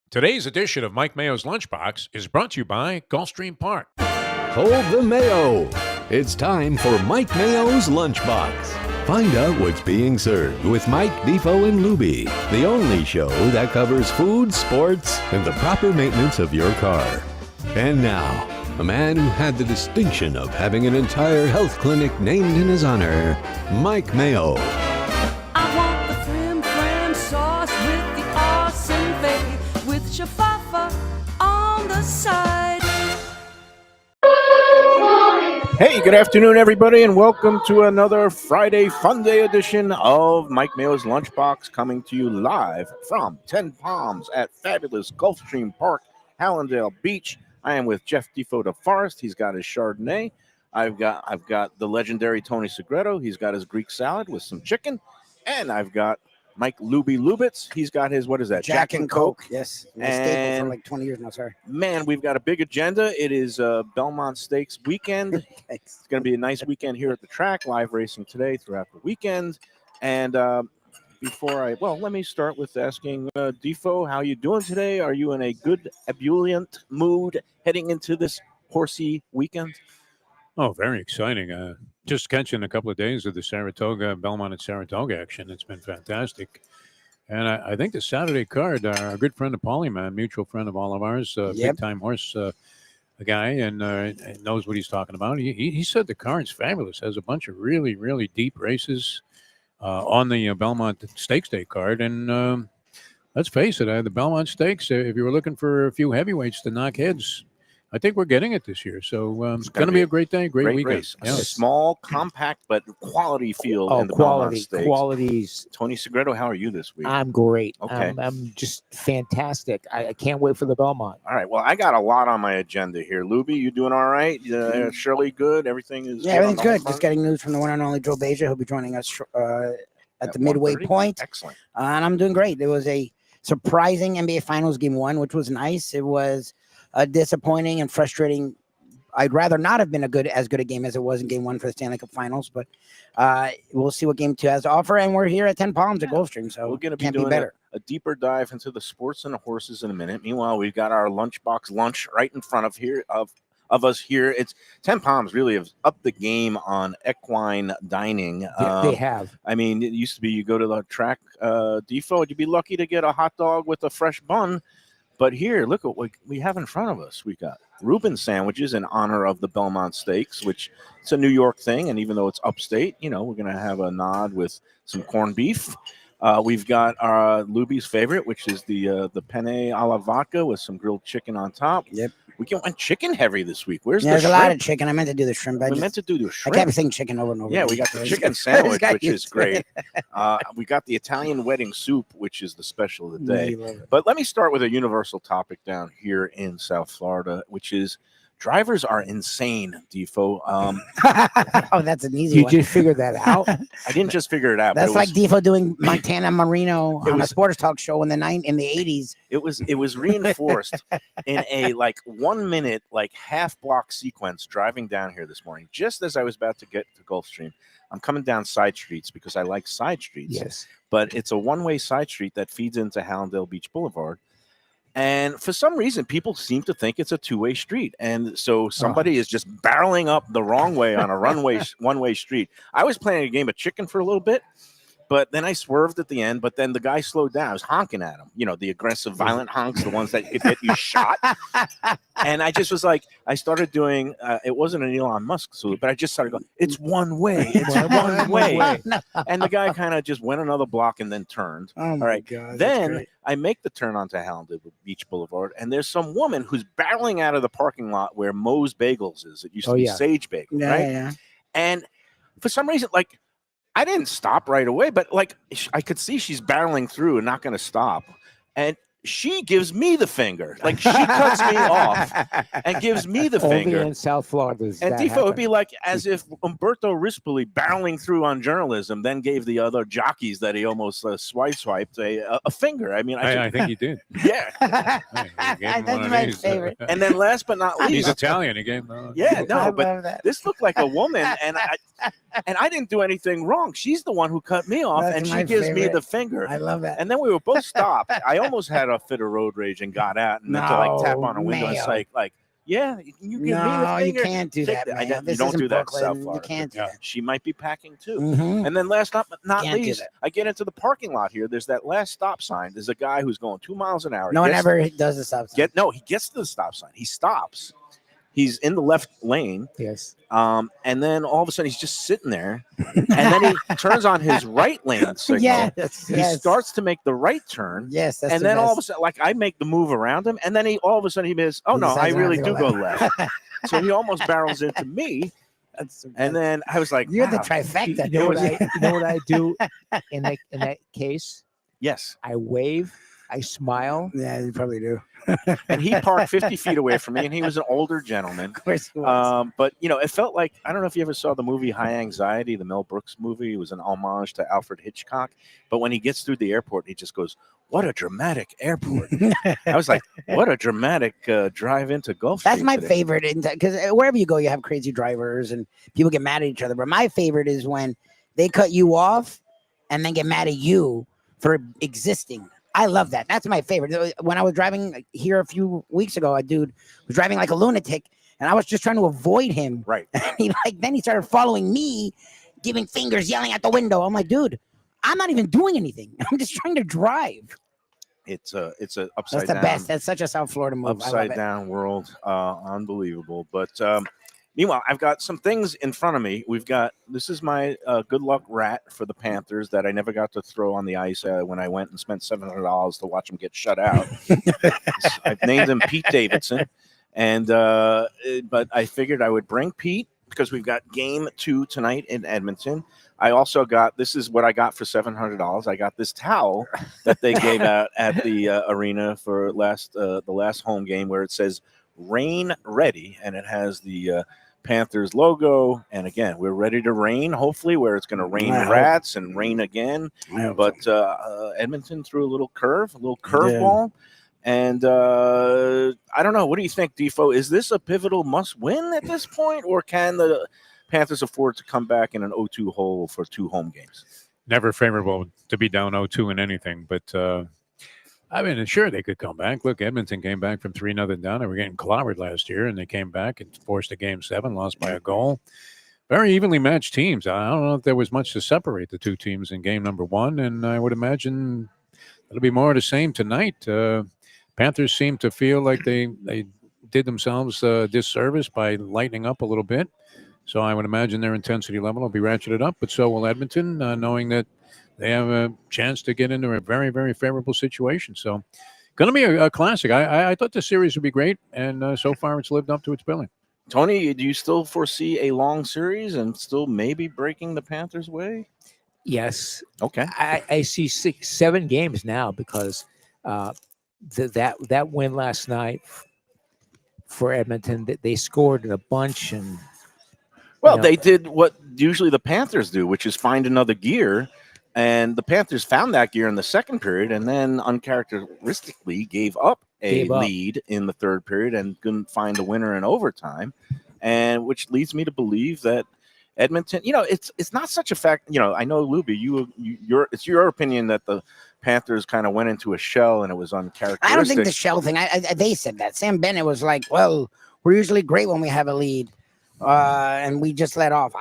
Today's edition of Mike Mayo's Lunchbox is brought to you by Gulfstream Park. Hold the Mayo. It's time for Mike Mayo's Lunchbox. Find out what's being served with Mike, Defo and Lubie, the only show that covers food, sports, and the proper maintenance of your car. And now, a man who had the distinction of having an entire health clinic named in his honor, Mike Mayo. I want the flim flam sauce with the awesome fave with shafafa on the side. Hey, good afternoon, everybody, and welcome to another Friday Fun Day edition of Mike Mayo's Lunchbox, coming to you live from Ten Palms at fabulous Gulfstream Park, Hallandale Beach. I am with Jeff Defo DeForest. He's got his Chardonnay. I've got the legendary Tony Segreto. He's got his Greek salad with some chicken, and I've got Mike Lubie Lubitz. He's got his, what is that? Jack and Coke. Yes. And Staple for like 20 years now, sorry. Man, we've got a big agenda. It is Belmont Stakes weekend. It's going to be a nice weekend here at the track. Live racing today throughout the weekend. And let me start with asking Defo, how you doing today? Are you in a good, ebullient mood heading into this horsey weekend? Oh, very exciting. Just catching a couple of days of the Belmont and Saratoga action. It's been fantastic. And I think the Saturday card, our good friend of Polyman, mutual friend of all of ours, big-time horse guy, and knows what he's talking about. He said the card's fabulous. Has a bunch of really, really deep races on the Belmont Stakes Day card. And let's face it, the Belmont Stakes, if you were looking for a few heavyweights to knock heads, I think we're getting it this year. So it's going to be a great day, great weekend. Race. Yeah. Small, compact, but quality field in the Belmont Stakes. Qualities. Tony Segreto, how are you this week? I'm great. Okay. I'm just fantastic. I can't wait for the Belmont. All right. Well, I got a lot on my agenda here. Lubie, you doing all right? Shirley, good? Everything is everything's good. Just getting news from the one and only Joe Beja, who'll be joining us at the midway point. Excellent. And I'm doing great. There was a surprising NBA Finals Game 1, which was nice. It was disappointing and frustrating. I'd rather not have been as good a game as it was in Game 1 for the Stanley Cup Finals, but we'll see what Game 2 has to offer. And we're here at 10 Palms at Gulfstream, so we're going to be doing a deeper dive into the sports and the horses in a minute. Meanwhile, we've got our lunchbox lunch right in front of us here. It's 10 Palms really have upped the game on equine dining. They have. I mean, it used to be you go to the track Defo, you'd be lucky to get a hot dog with a fresh bun. But here, look at what we have in front of us. We got Reuben sandwiches in honor of the Belmont Stakes, which it's a New York thing. And even though it's upstate, we're going to have a nod with some corned beef. We've got our Lubie's favorite, which is the penne alla vodka with some grilled chicken on top. Yep. We went chicken heavy this week. There's a lot of chicken. I meant to do the shrimp. We meant to do the shrimp. I kept saying chicken over and over. Yeah, we got the chicken sandwich, which is great. We got the Italian wedding soup, which is the special of the day. But let me start with a universal topic down here in South Florida, which is drivers are insane, Defo. Oh, that's an easy one. You just figured that out? I didn't just figure it out. That's like Defo doing Montana Marino on a sports talk show in the 80s. It was reinforced in a 1 minute, half block sequence driving down here this morning. Just as I was about to get to Gulfstream, I'm coming down side streets because I like side streets. Yes. But it's a one-way side street that feeds into Hallandale Beach Boulevard. And for some reason, people seem to think it's a two-way street. And so somebody is just barreling up the wrong way on a one-way street. I was playing a game of chicken for a little bit, but then I swerved at the end. But then the guy slowed down. I was honking at him. The aggressive, violent honks, the ones that could get you shot. And I just was I started doing, it wasn't an Elon Musk salute, but I just started going, it's one way. It's one way. And the guy kind of just went another block and then turned. Oh, all right. God, then I make the turn onto Hallandale Beach Boulevard, and there's some woman who's barreling out of the parking lot where Moe's Bagels is. It used to be Sage Bagel, right? Yeah. And for some reason, I didn't stop right away, but I could see she's barreling through and not going to stop. And she gives me the finger. She cuts me off and gives me the finger. Only in South Florida. And Defo would be as if Umberto Rispoli barreling through on journalism then gave the other jockeys that he almost swiped a finger. I mean, I think he did. Yeah. That's my favorite. And then last but not least. He's Italian again. Yeah, no, I but love that. this looked like a woman, and I didn't do anything wrong. She's the one who cut me off, and she gives me the finger. I love that. And then we were both stopped. I almost had a fit of road rage and got out and then to like tap on a window and say like, yeah, you give me the No, you finger. can't do Take that, I man. don't- you This don't isn't do that in Brooklyn. South You Florida. can't do Yeah. that. She might be packing too. Mhm. And then last but not Can't do least, that. I get into the parking lot here. There's that last stop sign. There's a guy who's going 2 miles an hour. No He one gets- ever does the stop sign. he gets to the stop sign. He stops. He's in the left lane. Yes. And then all of a sudden he's just sitting there. And then he turns on his right lane signal. Yes, He yes. starts to make the right turn. Yes, that's And the then all of a best. sudden, like I make the move around him, and then all of a sudden he misses. Oh He no, I decides not really to do go go left. So he almost barrels into me. That's the And best. then I was like, You're the wow. trifecta. You know what I do in that case? Yes. I wave, I smile. Yeah, you probably do. And he parked 50 feet away from me, and he was an older gentleman. Of course he was. But it felt like, I don't know if you ever saw the movie High Anxiety, the Mel Brooks movie. It was an homage to Alfred Hitchcock. But when he gets through the airport, he just goes, "What a dramatic airport!" I was like, "What a dramatic drive into Gulfstream." That's my today." favorite, because wherever you go, you have crazy drivers and people get mad at each other. But my favorite is when they cut you off and then get mad at you for existing. I love that. That's my favorite. When I was driving here a few weeks ago, a dude was driving like a lunatic, and I was just trying to avoid him. Right. And then he started following me, giving fingers, yelling at the window. I'm like, dude, I'm not even doing anything. I'm just trying to drive. It's a upside That's the down. best. That's such a South Florida move. I love Upside it. down world. Unbelievable. But meanwhile, I've got some things in front of me. This is my good luck rat for the Panthers that I never got to throw on the ice when I went and spent $700 to watch them get shut out. I've named him Pete Davidson. And but I figured I would bring Pete because we've got game 2 tonight in Edmonton. I also this is what I got for $700. I got this towel that they gave out at the arena for the last home game where it says "Rain Ready" and it has the Panthers logo. And again, we're ready to rain. Hopefully, where it's going to rain rats and rain again. But Edmonton threw a little curveball. And I don't know. What do you think, Defo? Is this a pivotal must-win at this point, or can the Panthers afford to come back in an 0-2 hole for 2 home games? Never favorable to be down 0-2 in anything, but I mean, sure, they could come back. Look, Edmonton came back from 3-0 down. They were getting clobbered last year, and they came back and forced a game 7, lost by a goal. Very evenly matched teams. I don't know if there was much to separate the two teams in game number 1, and I would imagine it'll be more of the same tonight. Panthers seem to feel like they did themselves a disservice by lightening up a little bit. So I would imagine their intensity level will be ratcheted up, but so will Edmonton, knowing that they have a chance to get into a very, very favorable situation. So going to be a classic. I thought the series would be great, and so far it's lived up to its billing. Tony, do you still foresee a long series and still maybe breaking the Panthers' way? Yes. Okay. I see 6-7 games now because that win last night for Edmonton, they scored in a bunch and. Well, they did what usually the Panthers do, which is find another gear. And the Panthers found that gear in the second period and then uncharacteristically gave up a lead in the third period and couldn't find a winner in overtime. And which leads me to believe that Edmonton, it's not such a fact. I know, Lubie, it's your opinion that the Panthers kind of went into a shell and it was uncharacteristic. I don't think the shell thing. They said that. Sam Bennett was like, "Well, we're usually great when we have a lead, and we just let off."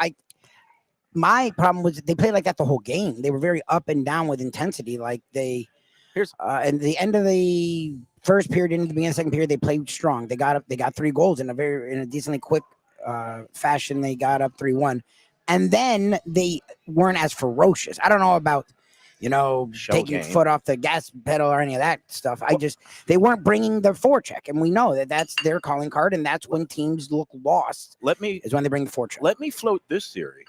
My problem was they played like that the whole game. They were very up and down with intensity. Like at the end of the first period, into the beginning of the second period, they played strong. They got 3 goals in a decently quick fashion. They got up 3-1, and then they weren't as ferocious. I don't know about taking your foot off the gas pedal or any of that stuff. They weren't bringing the forecheck, and we know that that's their calling card, and that's when teams look lost. Is when they bring the forecheck. Let me float this theory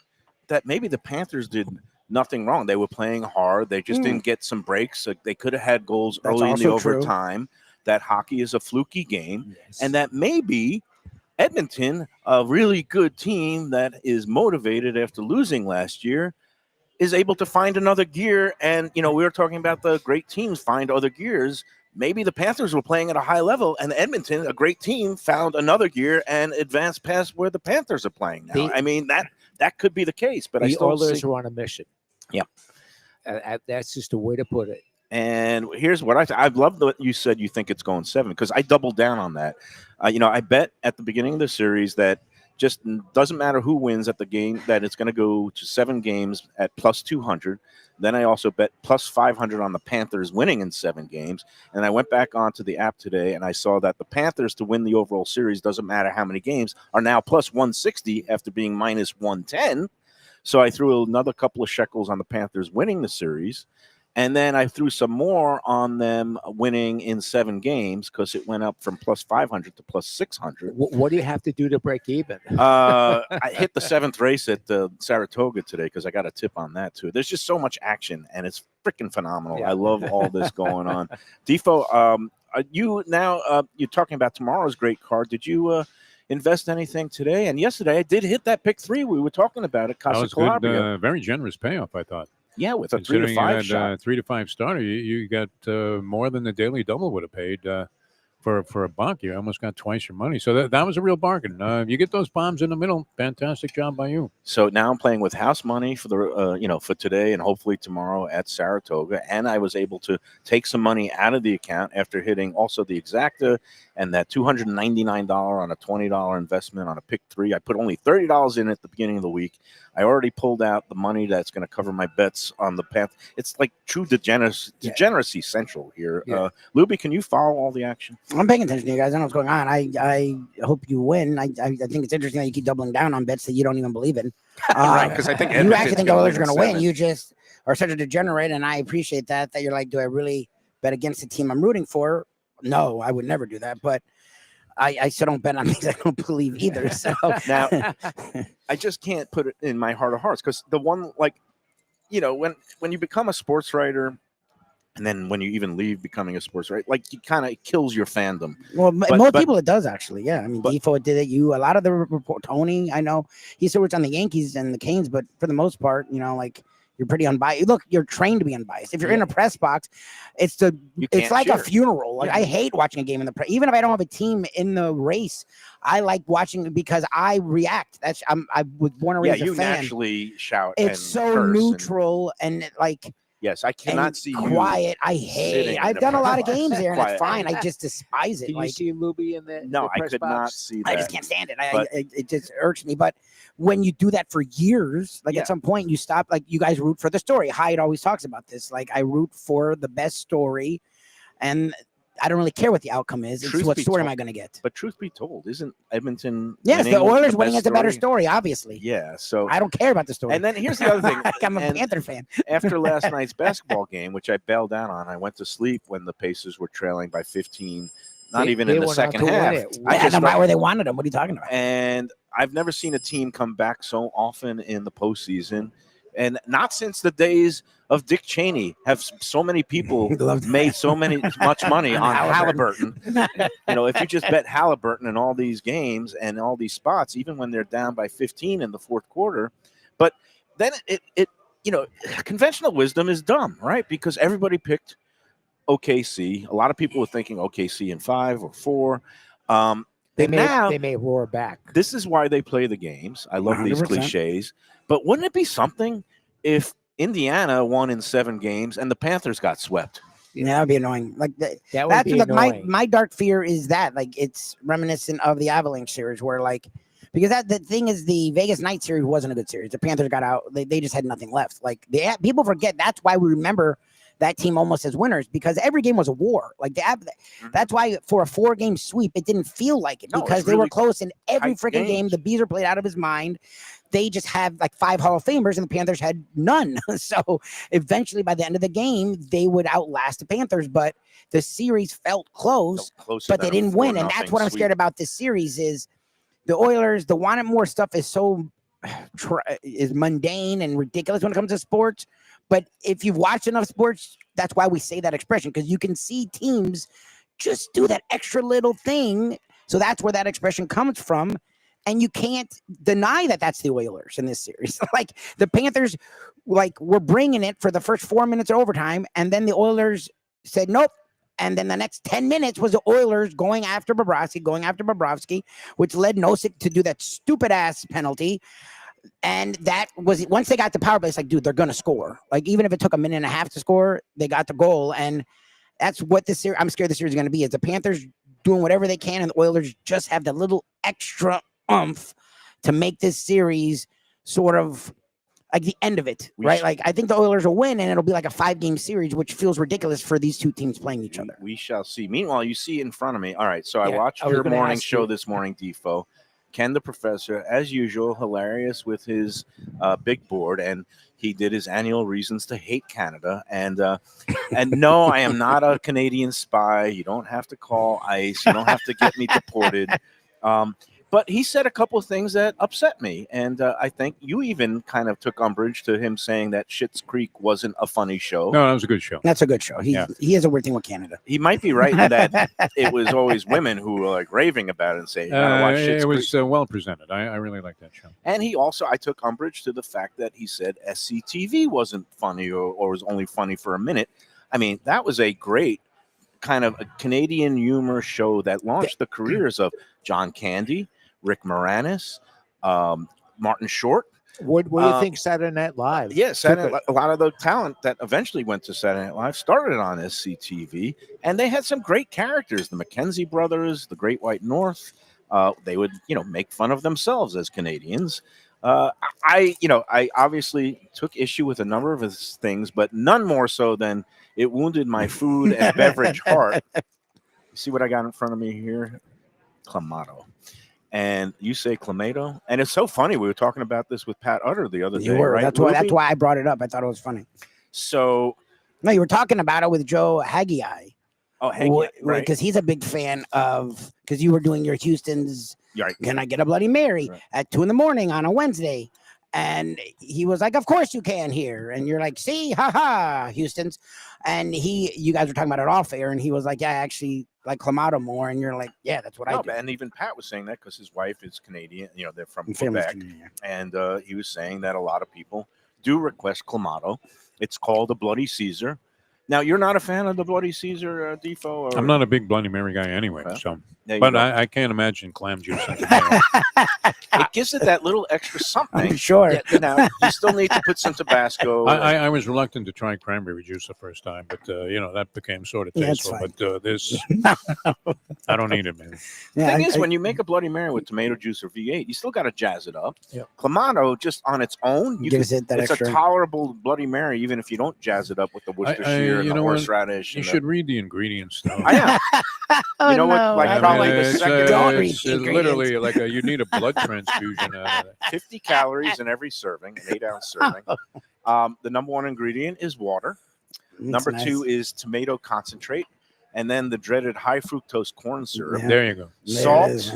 that maybe the Panthers did nothing wrong. They were playing hard. They just didn't get some breaks. They could have had goals early in the overtime. That hockey is a fluky game, and that maybe Edmonton, a really good team that is motivated after losing last year, is able to find another gear. And, we were talking about the great teams find other gears. Maybe the Panthers were playing at a high level, and Edmonton, a great team, found another gear and advanced past where the Panthers are playing now. That could be the case, but the Oilers were on a mission. Yeah. That's just a way to put it. And here's what I love that you said you think it's going 7 because I doubled down on that. I bet at the beginning of the series that just doesn't matter who wins at the game, that it's going to go to 7 games at plus 200. Then I also bet plus 500 on the Panthers winning in 7 games. And I went back onto the app today and I saw that the Panthers to win the overall series, doesn't matter how many games, are now plus 160 after being minus 110. So I threw another couple of shekels on the Panthers winning the series. And then I threw some more on them winning in 7 games because it went up from plus 500 to plus 600. What do you have to do to break even? I hit the 7th race at Saratoga today because I got a tip on that too. There's just so much action and it's freaking phenomenal. Yeah. I love all this going on. Defo, you're talking about tomorrow's great card. Did you invest anything today? And yesterday I did hit that pick 3 we were talking about at Casa That was Calabria. good. Very generous payoff, I thought. Yeah, with a 3 to Considering 5 you shot. had 3 to 5 starter, you got more than the daily double would have paid for a buck. You almost got twice your money. So that was a real bargain. You get those bombs in the middle. Fantastic job by you. So now I'm playing with house money for the for today and hopefully tomorrow at Saratoga, and I was able to take some money out of the account after hitting also the exacta and that $299 on a $20 investment on a pick 3. I put only $30 in at the beginning of the week. I already pulled out the money that's going to cover my bets on the path. It's like true degeneracy central here. Yeah. Lubie, can you follow all the action? I'm paying attention to you guys. I know what's going on. I hope you win. I think it's interesting that you keep doubling down on bets that you don't even believe in. Right, because I think you actually think the Oilers are going to win. 7. You just are such a degenerate, and I appreciate that you're like, do I really bet against the team I'm rooting for? No, I would never do that. But I still don't bet on things I don't believe either. So now, I just can't put it in my heart of hearts because the one, when you become a sports writer, and then when you even leave becoming a sports writer, you kind of kills your fandom. Well, most people it does actually. Yeah, I mean, Defo did it. A lot of the report. Tony, I know he still works on the Yankees and the Canes, but for the most part, you're pretty unbiased. Look, you're trained to be unbiased. If you're in a press box, it's like a funeral. Like I hate watching a game in the press. Even if I don't have a team in the race, I like watching it because I react. I was born and raised a fan. Yeah, you naturally shout. It's so neutral and like. Yes, I cannot see quiet. I hate. I've done a lot of games there, and it's fine. I just despise it. Did you see Lubie in the No, the I could not see that. I just can't stand it. It just irks me. But when you do that for years, at some point you stop. Like you guys root for the story. Hyatt always talks about this. Like I root for the best story, and I don't really care what the outcome is. It's what story am I going to get? But truth be told, isn't Edmonton? Yes, the Oilers winning is a better story, obviously. Yeah, so I don't care about the story. And then here's the other thing. I'm a Panther fan. After last night's basketball game, which I bailed out on, I went to sleep when the Pacers were trailing by 15. Not even in the second half. Not where they wanted them. What are you talking about? And I've never seen a team come back so often in the postseason. And not since the days of Dick Cheney have so many people made much money on Halliburton. If you just bet Halliburton in all these games and all these spots, even when they're down by 15 in the fourth quarter. But then conventional wisdom is dumb, right? Because everybody picked OKC. A lot of people were thinking OKC in 5 or 4. They may roar back. This is why they play the games. I love 100%. These cliches. But wouldn't it be something if Indiana won in 7 games and the Panthers got swept? Yeah, that'd be annoying. Annoying. My dark fear is that it's reminiscent of the Avalanche series where because the thing is the Vegas Knights series wasn't a good series. The Panthers got out. They just had nothing left. People forget that's why we remember that team almost as winners because every game was a war. That's why for a 4-game sweep, it didn't feel like it because they were close in every freaking game. The Beezer played out of his mind. They just had 5 Hall of Famers and the Panthers had none. So eventually by the end of the game, they would outlast the Panthers, but the series felt close, but they didn't win. And that's what I'm scared about this series is the Oilers, the wanted more stuff is so is mundane and ridiculous when it comes to sports. But if you've watched enough sports, that's why we say that expression, because you can see teams just do that extra little thing. So that's where that expression comes from. And you can't deny that that's the Oilers in this series. The Panthers, were bringing it for the first 4 minutes of overtime. And then the Oilers said, nope. And then the next 10 minutes was the Oilers going after Bobrovsky, which led Nosek to do that stupid ass penalty. And that was once they got the power play, it's like, dude, they're gonna score. Like even if it took a minute and a half to score, they got the goal, and that's what this series. I'm scared the series is gonna be. Is the Panthers doing whatever they can, and the Oilers just have the little extra oomph to make this series sort of like the end of it, right? Like I think the Oilers will win, and it'll be like a 5-game series, which feels ridiculous for these two teams playing each other. We shall see. Meanwhile, you see in front of me. All right, so I Yeah, watched I was your gonna morning ask show you. this morning, Defo. Ken the Professor, as usual, hilarious with his big board, and he did his annual reasons to hate Canada. And no, I am not a Canadian spy. You don't have to call ICE. You don't have to get me deported. But he said a couple of things that upset me, and I think you even kind of took umbrage to him saying that Schitt's Creek wasn't a funny show. No, that was a good show. That's a good show. He has a weird thing with Canada. He might be right in that it was always women who were like raving about it and saying, "You gotta watch Schitt's It was Creek." well presented. I really liked that show. And he also, I took umbrage to the fact that he said SCTV wasn't funny or was only funny for a minute. I mean, that was a great kind of a Canadian humor show that launched the careers of John Candy, Rick Moranis, Martin Short. What do you think Saturday Night Live? Yes, a lot of the talent that eventually went to Saturday Night Live started on SCTV, and they had some great characters. The McKenzie brothers, the Great White North. They would, make fun of themselves as Canadians. I obviously took issue with a number of his things, but none more so than it wounded my food and beverage heart. You see what I got in front of me here? Clamato. And you say Clamato, and it's so funny. We were talking about this with Pat Utter the other day, right? That's why I brought it up. I thought it was funny. So, no, you were talking about it with Joe Haggai. Oh, Haggai, right? Because he's a big fan of. Because you were doing your Houston's. Right. Can I get a Bloody Mary at 2 a.m. on a Wednesday? And he was like, "Of course you can here." And you're like, "See, haha, Houston's." And you guys were talking about it off air, and he was like, "Yeah, I actually like Clamato more." And you're like, "Yeah, that's what I do." And even Pat was saying that because his wife is Canadian. They're from Family's Quebec, Canadian. and he was saying that a lot of people do request Clamato. It's called a Bloody Caesar. Now, you're not a fan of the Bloody Caesar, Defo? I'm not a big Bloody Mary guy anyway, so. There you But go. I can't imagine clam juice. Into It gives it that little extra something. I'm sure. Yeah, now, you still need to put some Tabasco. I was reluctant to try cranberry juice the first time, but that became sort of Yeah, it's tasteful. fine. But this, I don't need it, man. The thing is, when you make a Bloody Mary with tomato juice or V8, you still got to jazz it up. Yep. Clamato, just on its own, Gives it that it's extra. a tolerable Bloody Mary, even if you don't jazz it up with the Worcestershire and the horseradish. You and should read the ingredients, though. I am. Oh, You know what, no. like, I probably mean, the it's, second- Don't read it's the literally like you need a blood transfusion out of it. 50 calories in every serving, an 8-ounce serving. The number one ingredient is water. Number two is tomato concentrate. And then the dreaded high fructose corn syrup. Yeah. There you go. Salt, It is,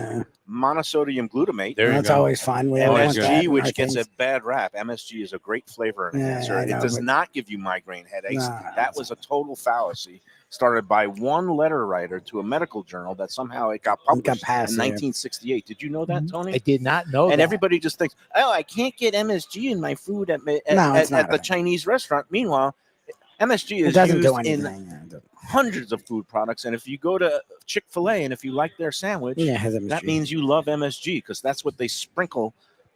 monosodium glutamate, There you that's go. always fun. We always want that MSG, in which our gets things. a bad rap. MSG is a great flavor Yeah, enhancer. I It know, does but- not give you migraine headaches. No, That was a total fallacy started by one letter writer to a medical journal that somehow it got published passed, in yeah. 1968. Did you know that, Tony? I did not know And that. everybody just thinks, oh, I can't get MSG in my food at it's not the a- Chinese restaurant. Meanwhile, MSG It is doesn't used do in anything. hundreds of food products. And if you go to Chick-fil-A and if you like their sandwich, Yeah, it has that MSG. means you love MSG because that's what they sprinkle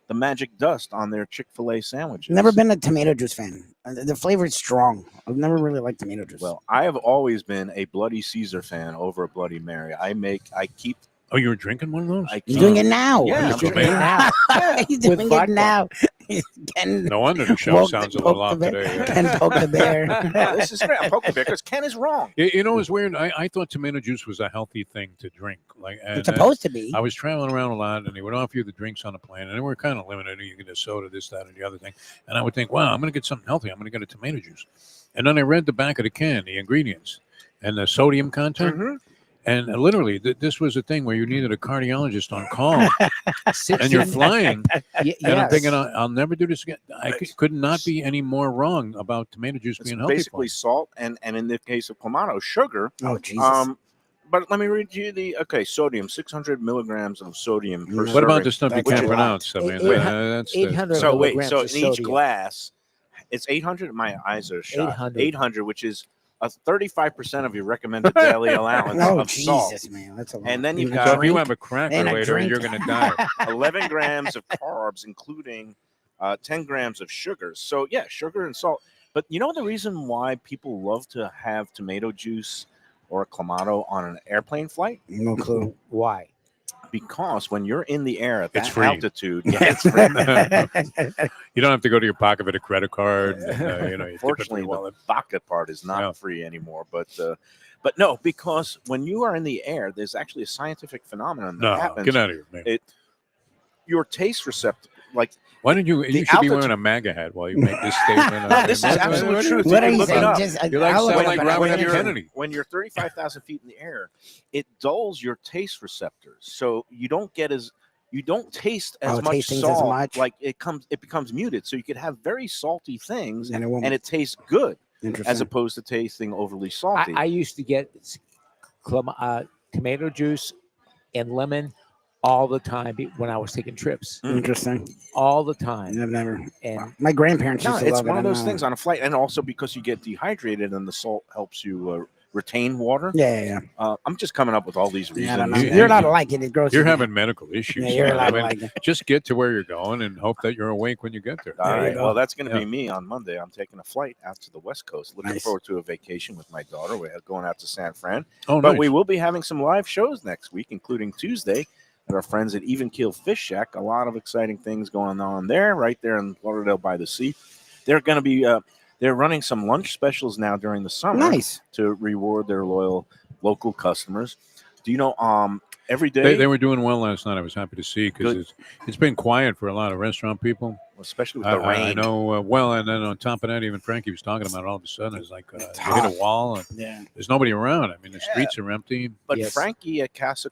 the magic dust on their Chick-fil-A sandwiches. Never been a tomato juice fan. The flavor is strong. I've never really liked tomato juice. Well, I have always been a Bloody Caesar fan over a Bloody Mary. I keep Oh, you were drinking one of those? he's doing it now. Yeah, he's I'm doing doing it it now. He's doing With it vodka. now. He's getting No wonder the show woke- sounds a poke little off the bear- today. and poke the bear. Yeah, this is great. I'm poking because Ken is wrong. You know, it's weird. I thought tomato juice was a healthy thing to drink. And, It's supposed to be. I was traveling around a lot, and they would offer you the drinks on the plane, and they were kind of limited. You get a soda, this, that, and the other thing. And I would think, wow, I'm going to get something healthy. I'm going to get a tomato juice. And then I read the back of the can, the ingredients, and the sodium content. Mhm. And literally, this was a thing where you needed a cardiologist on call, and you're flying. And I'm thinking, I'll never do this again. I could not be any more wrong about tomato juice It's being healthy. basically salt and in the case of Clamato, sugar. Oh Jesus! But let me read you sodium, 600 milligrams of sodium per What about serving. the stuff you That's can't a lot. pronounce? I mean, that's the, 800 So wait, milligrams so of in each sodium. glass, it's 800. My eyes are shot. 800. 800, which is a 35% of your recommended daily allowance Oh of salt. Jesus, man, that's a lot. And then you've And a got- so if you drink. have a cracker And a later, drink. you're going to die. 11 grams of carbs, including 10 grams of sugar. So yeah, sugar and salt. But you know the reason why people love to have tomato juice or clamato on an airplane flight? No clue. Why? Because when you're in the air at It's that free. altitude, it's free. You don't have to go to your pocket with a credit card. And, you dip it in Fortunately, your wallet. the vodka part is not Yeah. free anymore. But no, because when you are in the air, there's actually a scientific phenomenon that No, happens. get out of here, man. Your taste receptor, like Why did you? the You should be altitude- wearing a MAGA hat while you make this statement. No, this is absolute truth. What You are can you look it saying? up. Just, You like I'll look sound it like up. Robert What F. is it? Kennedy. When you're 35,000 feet in the air, it dulls your taste receptors, so you don't taste as much tastings as salt. much? Like it becomes muted, so you could have very salty things, And it won't. and it tastes good Interesting. as opposed to tasting overly salty. I used to get tomato juice and lemon all the time when I was taking trips. Interesting. All the time. I've never. And My grandparents No, used to it's love one it. of those things on a flight, and also because you get dehydrated and the salt helps you retain water. Yeah. I'm just coming up with all these Yeah, I don't reasons. know. You're allowed to like it. It grows. You're you. having medical issues. Yeah, you're man. allowed I to mean, like it. just get to where you're going and hope that you're awake when you get there. All There you right. go. Well, that's going to Yeah. be me on Monday. I'm taking a flight out to the West Coast. Looking Nice. forward to a vacation with my daughter. We're going out to San Fran. Oh, But nice. we will be having some live shows next week, including Tuesday at our friends at Even Keel Fish Shack. A lot of exciting things going on there, right there in Lauderdale by the Sea. They're going to be they're running some lunch specials now during the summer Nice. to reward their loyal local customers. Do you know every day, They were doing well last night. I was happy to see because Good. it's been quiet for a lot of restaurant people. especially with the I rain? know well, and then on top of that, even Frankie was talking about it, all of a sudden it's like you hit a wall and Yeah. there's nobody around. I mean, the streets are empty. But Yes. Frankie at Casa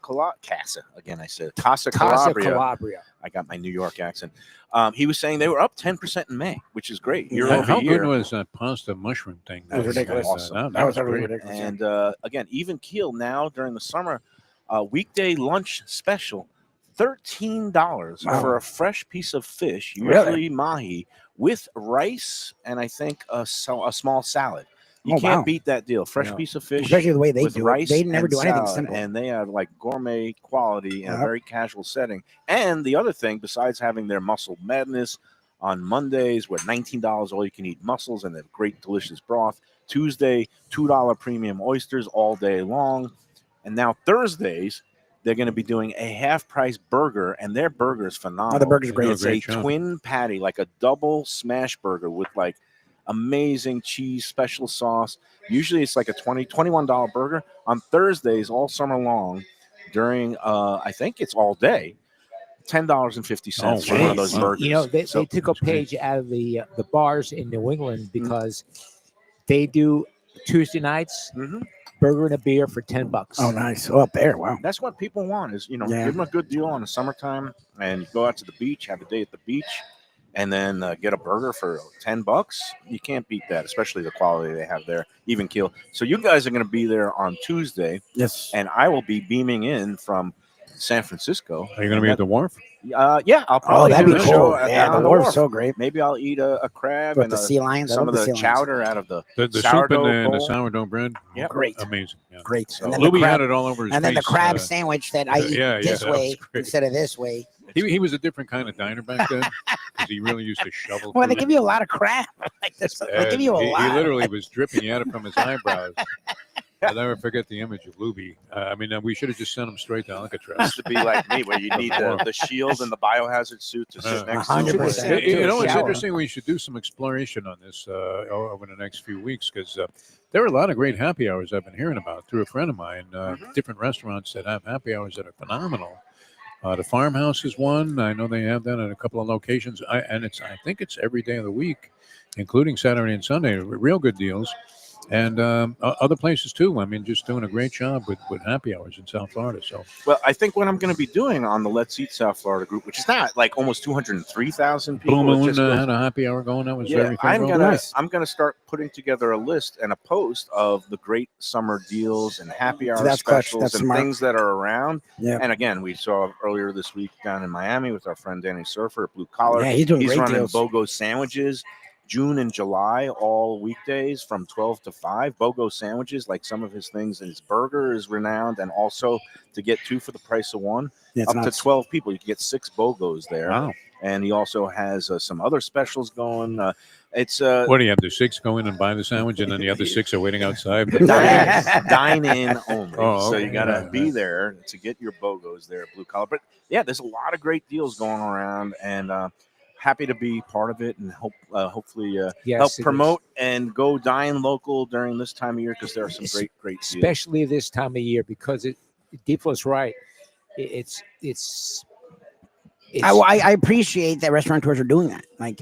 again, I said Casa Calabria. Calabria. I got my New York accent. He was saying they were up 10% in May, which is great. Year Yeah. over How year. good was that pasta mushroom thing? That was ridiculous. Awesome. That was great. really ridiculous. And again, Even Keel now during the summer, weekday lunch special, $13 Wow. for a fresh piece of fish, usually Really? mahi, with rice and I think a small salad. You Oh, can't wow. beat that deal. Fresh No. piece of fish. Especially the way they with do rice it. They never and do anything salad, simple. and they have like gourmet quality in a Yep. very casual setting. And the other thing, besides having their mussel madness on Mondays, where $19 all you can eat mussels and they have great delicious broth. Tuesday, $2 premium oysters all day long, and now Thursdays they're going to be doing a half price burger, and their burger is phenomenal. Oh, the burger's They great. do a It's a great job. twin patty, like a double smash burger with like amazing cheese, special sauce. Usually it's like a $21 burger. On Thursdays all summer long during I think it's all day, $10.50 for one of those wow. burgers. You know, they So- took a That's great. page out of the bars in New England because they do Tuesday nights Mhm. burger and a beer for $10. Oh, nice. Oh, up there. Wow. That's what people want is, Yeah. give them a good deal on the summertime and go out to the beach, have a day at the beach, and then get a burger for $10. You can't beat that, especially the quality they have there, Even Keel. So you guys are going to be there on Tuesday, Yes. and I will be beaming in from San Francisco. Are you going to be at the wharf? Yeah, I'll Oh, probably that'd do be the cool. show Yeah, down the wharf. wharf's so great. Maybe I'll eat a crab With and the sea lions. I some love of the sea lions. chowder out of the The soup and sourdough the bowl. sourdough bread? Yep. Great. Amazing. Yeah. Great. So- And then Louis the crab, had it all over his and then the face, crab sandwich that I eat yeah, this that was way great. instead of this way. He was a different kind of diner back then because he really used to shovel. Well, they food. give you a lot of crab. Like this. They give you a he lot. literally was dripping. He had it from his eyebrows. I'll never forget the image of Lubie. We should have just sent him straight to Alcatraz. Used to be like me, where you need the shield and the biohazard suit to sit next to 100%. him. You know, it's Shower. interesting. We should do some exploration on this over the next few weeks because there are a lot of great happy hours I've been hearing about through a friend of mine. Different restaurants that have happy hours that are phenomenal. The Farmhouse is one. I know they have that at a couple of locations. I think it's every day of the week, including Saturday and Sunday. Real good deals. And other places too. I mean, just doing a great job with happy hours in South Florida. So, Well, I think what I'm going to be doing on the Let's Eat South Florida group, which is not like almost 203,000 people. Blue it's Moon just had a happy hour going. That was yeah, very I'm favorable. gonna start putting together a list and a post of the great summer deals and happy hour That's clutch. specials That's and smart. things that are around. Yeah. And again, we saw earlier this week down in Miami with our friend Danny Surfer at Blue Collar. Yeah, he's doing He's great running deals. BOGO sandwiches. June and July, all weekdays from 12 to 5. BOGO sandwiches, like some of his things. His burger is renowned, and also to get 2 for the price of 1. It's Up to nuts. 12 people, you can get 6 BOGOs there. Wow. And he also has some other specials going. It's What do you have? The 6 go in and buy the sandwich, and then the other 6 are waiting outside? dine in only. Oh, So okay. you got to Yeah, be yeah. there to get your BOGOs there at Blue Collar. But yeah, there's a lot of great deals going around, and happy to be part of it, and hopefully Yes, help it is. promote and go dine local during this time of year, because there are some great deals. Especially this time of year, because Defo's right. It's I appreciate that restaurateurs are doing that. Like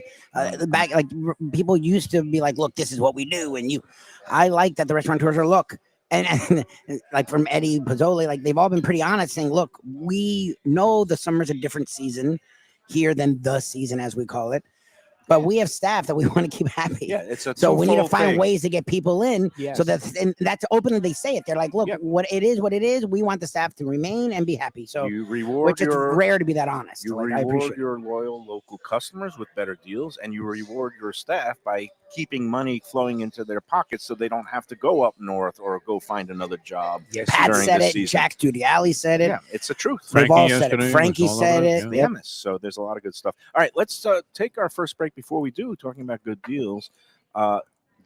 people used to be like, look, this is what we do, and I like that the restaurateurs are look. And like from Eddie Pozzoli, like they've all been pretty honest, saying, look, we know the summer's a different season here than the season, as we call it, but we have staff that we want to keep happy. Yeah, it's a so we need to twofold find thing. ways to get people in. Yes. So that's openly they say it. They're like, look, Yep. what it is. We want the staff to remain and be happy. So You reward which is your rare to be that honest. You Like, I reward appreciate it. your loyal local customers with better deals, and you reward your staff by keeping money flowing into their pockets, so they don't have to go up north or go find another job. Yes, Pat during said the it. season. Jack Giudiali said it. Yeah, it's the truth. They've Frankie all said yesterday it. was Frankie all said over it. it, The Yep. MS. So there's a lot of good stuff. All right, let's take our first break. Before we do, talking about good deals,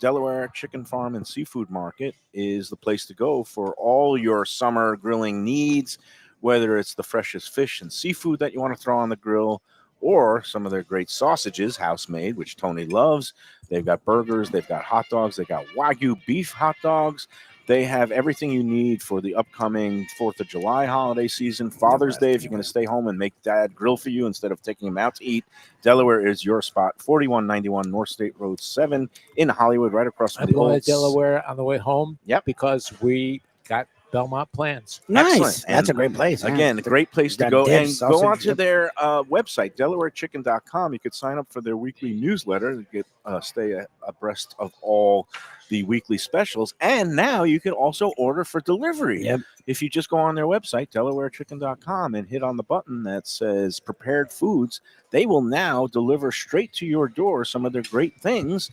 Delaware Chicken Farm and Seafood Market is the place to go for all your summer grilling needs, whether it's the freshest fish and seafood that you want to throw on the grill, or some of their great sausages, house made, which Tony loves. They've got burgers, they've got hot dogs, they've got Wagyu beef hot dogs. They have everything you need for the upcoming 4th of July holiday season. Father's Day, if you're going to stay home and make dad grill for you instead of taking him out to eat, Delaware is your spot. 4191 North State Road 7 in Hollywood, right across from I'm the going old to Delaware on the way home. Yep. Because we got Belmont plans. Nice. Excellent. That's a And great place. yeah. Again, a great place to Got go. dips, And go sausage, onto yep. their website, DelawareChicken.com. You could sign up for their weekly newsletter to get stay abreast of all the weekly specials. And now you can also order for delivery. Yep. If you just go on their website, DelawareChicken.com, and hit on the button that says prepared foods, they will now deliver straight to your door some of their great things,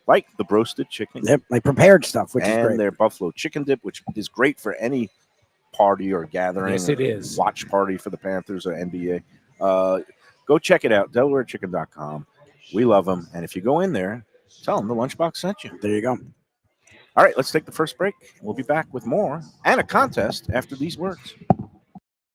like the roasted chicken Yep, like prepared stuff, which is and great. their buffalo chicken dip, which is great for any party or gathering. Yes, it or is. Watch party for the Panthers or NBA. Go check it out, DelawareChicken.com. We love them. And if you go in there, tell them the Lunchbox sent you. There you go. All right, let's take the first break. We'll be back with more and a contest after these words.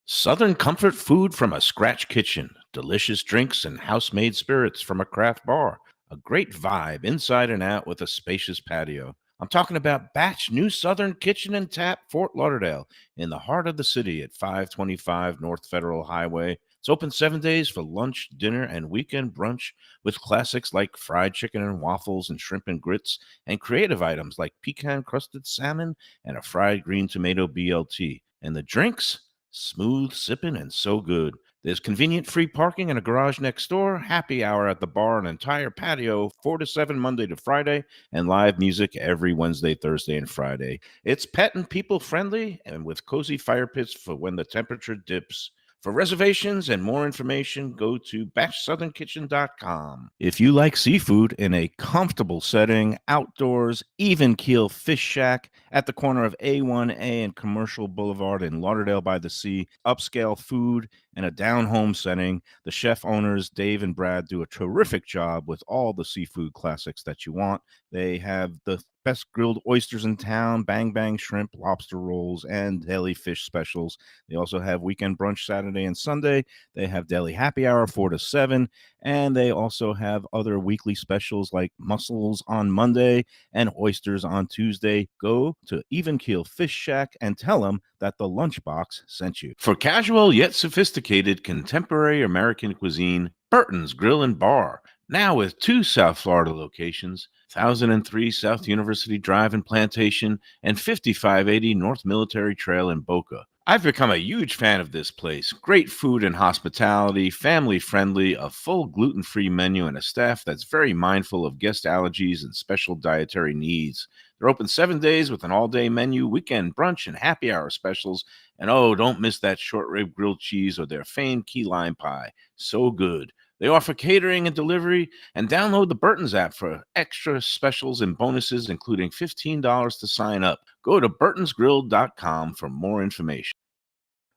Southern comfort food from a scratch kitchen. Delicious drinks and house-made spirits from a craft bar. A great vibe inside and out with a spacious patio. I'm talking about Batch New Southern Kitchen and Tap, Fort Lauderdale, in the heart of the city at 525 North Federal Highway. It's open 7 days for lunch, dinner, and weekend brunch with classics like fried chicken and waffles and shrimp and grits, and creative items like pecan-crusted salmon and a fried green tomato BLT. And the drinks? Smooth sipping and so good. There's convenient free parking and a garage next door, happy hour at the bar, an entire patio, 4 to 7 Monday to Friday, and live music every Wednesday, Thursday, and Friday. It's pet and people friendly and with cozy fire pits for when the temperature dips. For reservations and more information, go to batchsouthernkitchen.com. If you like seafood in a comfortable setting, outdoors, even keel fish shack at the corner of A1A and Commercial Boulevard in Lauderdale by the Sea, upscale food and a down-home setting, the chef owners, Dave and Brad, do a terrific job with all the seafood classics that you want. They have the best grilled oysters in town, bang bang shrimp, lobster rolls, and deli fish specials. They also have weekend brunch Saturday and Sunday. They have deli happy hour 4 to 7, and they also have other weekly specials like mussels on Monday and oysters on Tuesday. Go to Even Keel Fish Shack and tell them that the Lunchbox sent you. For casual yet sophisticated contemporary American cuisine, Burton's Grill and Bar. Now with 2 South Florida locations, 1003 South University Drive in Plantation and 5580 North Military Trail in Boca. I've become a huge fan of this place. Great food and hospitality, family-friendly, a full gluten-free menu, and a staff that's very mindful of guest allergies and special dietary needs. They're open 7 days with an all-day menu, weekend brunch, and happy hour specials. And oh, don't miss that short rib grilled cheese or their famed key lime pie. So good. They offer catering and delivery, and download the Burton's app for extra specials and bonuses, including $15 to sign up. Go to burtonsgrill.com for more information.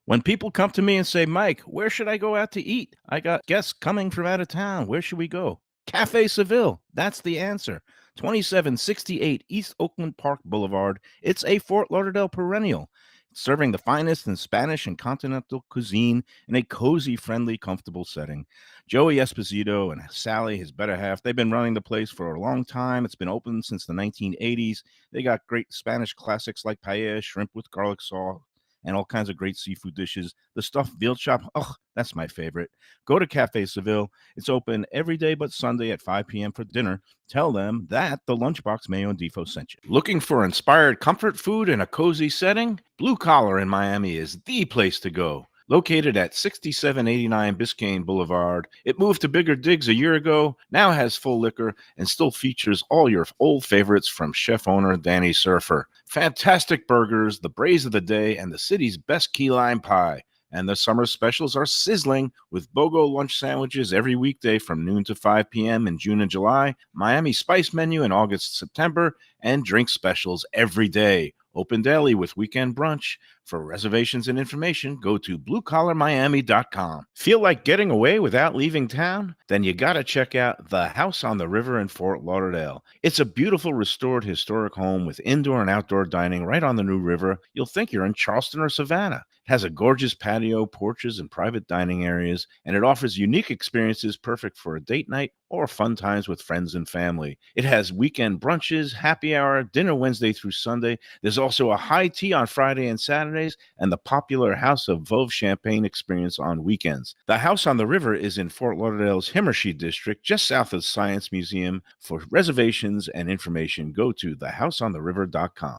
When people come to me and say, Mike, where should I go out to eat? I got guests coming from out of town. Where should we go? Cafe Seville. That's the answer. 2768 East Oakland Park Boulevard. It's a Fort Lauderdale perennial, serving the finest in Spanish and continental cuisine in a cozy, friendly, comfortable setting. Joey Esposito and Sally, his better half, they've been running the place for a long time. It's been open since the 1980s. They got great Spanish classics like paella, shrimp with garlic sauce, and all kinds of great seafood dishes. The stuffed veal chop, oh, that's my favorite. Go to Cafe Seville. It's open every day but Sunday at 5 p.m. for dinner. Tell them that the Lunchbox Mayo and Defo sent you. Looking for inspired comfort food in a cozy setting? Blue Collar in Miami is the place to go. Located at 6789 Biscayne Boulevard, it moved to bigger digs a year ago, now has full liquor, and still features all your old favorites from chef owner Danny Surfer. Fantastic burgers, the braise of the day, and the city's best key lime pie. And the summer specials are sizzling with BOGO lunch sandwiches every weekday from noon to 5 p.m. in June and July, Miami Spice menu in August, September, and drink specials every day. Open daily with weekend brunch. For reservations and information, go to bluecollarmiami.com. Feel like getting away without leaving town? Then you gotta check out the House on the River in Fort Lauderdale. It's a beautiful restored historic home with indoor and outdoor dining right on the New River. You'll think you're in Charleston or Savannah. It has a gorgeous patio, porches, and private dining areas, and it offers unique experiences perfect for a date night or fun times with friends and family. It has weekend brunches, happy hour, dinner Wednesday through Sunday. There's also a high tea on Friday and Saturdays, and the popular House of Veuve Champagne experience on weekends. The House on the River is in Fort Lauderdale's Himmershey District, just south of Science Museum. For reservations and information, go to thehouseontheriver.com.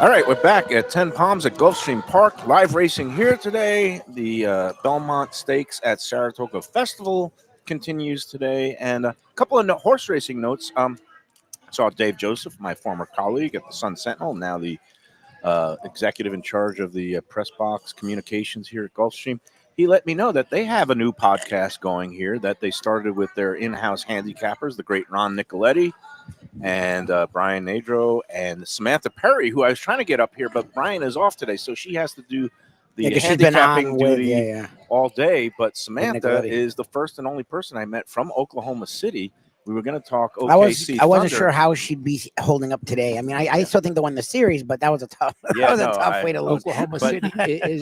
All right, we're back at 10 Palms at Gulfstream Park. Live racing here today. The Belmont Stakes at Saratoga Festival continues today. And a couple of horse racing notes. Saw Dave Joseph, my former colleague at the Sun Sentinel, now the executive in charge of the press box communications here at Gulfstream. He let me know that they have a new podcast going here that they started with their in-house handicappers, the great Ron Nicoletti and Brian Nadro and Samantha Perry, who I was trying to get up here, but Brian is off today, so she has to do the handicapping duty all day. But Samantha is the first and only person I met from Oklahoma City. We were going to talk OKC. I wasn't sure how she'd be holding up today. I mean, I still think they won the series, but that was a tough, way to lose. Oklahoma City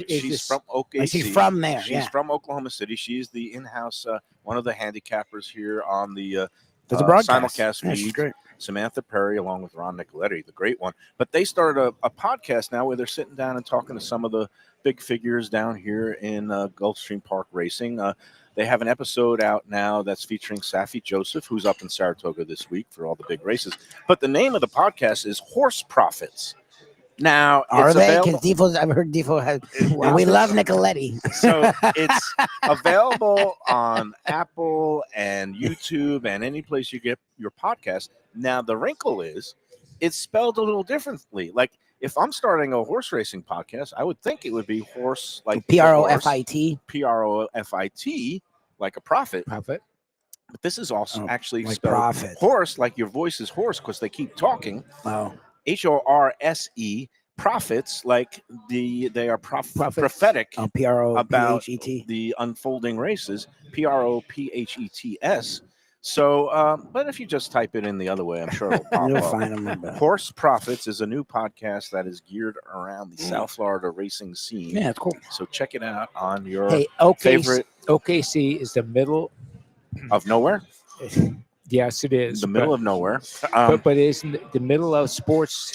she's from OKC. She's from there. She's from Oklahoma City. She's the in-house, one of the handicappers here on the simulcast feed. Great. Samantha Perry, along with Ron Nicoletti, the great one. But they started a podcast now where they're sitting down and talking to some of the big figures down here in Gulfstream Park Racing. They have an episode out now that's featuring Safi Joseph, who's up in Saratoga this week for all the big races. But the name of the podcast is Horse Profits. Now, are they? Because I've heard Defo has. We love Nicoletti. So it's available on Apple and YouTube and any place you get your podcast. Now, the wrinkle is it's spelled a little differently. Like if I'm starting a horse racing podcast, I would think it would be horse like Profit. Profit, like a profit. Profit. But this is also actually like spelled profit. Horse, like your voice is hoarse because they keep talking. Oh. HORSE, profits, like they are prophetic about the unfolding races, PROPHETS. So, but if you just type it in the other way, I'm sure it'll pop You'll up. find them. Horse Profits is a new podcast that is geared around the South Florida racing scene. Yeah, it's cool. So check it out on your favorite. OKC is the middle of nowhere. Yes, it is. The middle of nowhere. But it is in the middle of sports.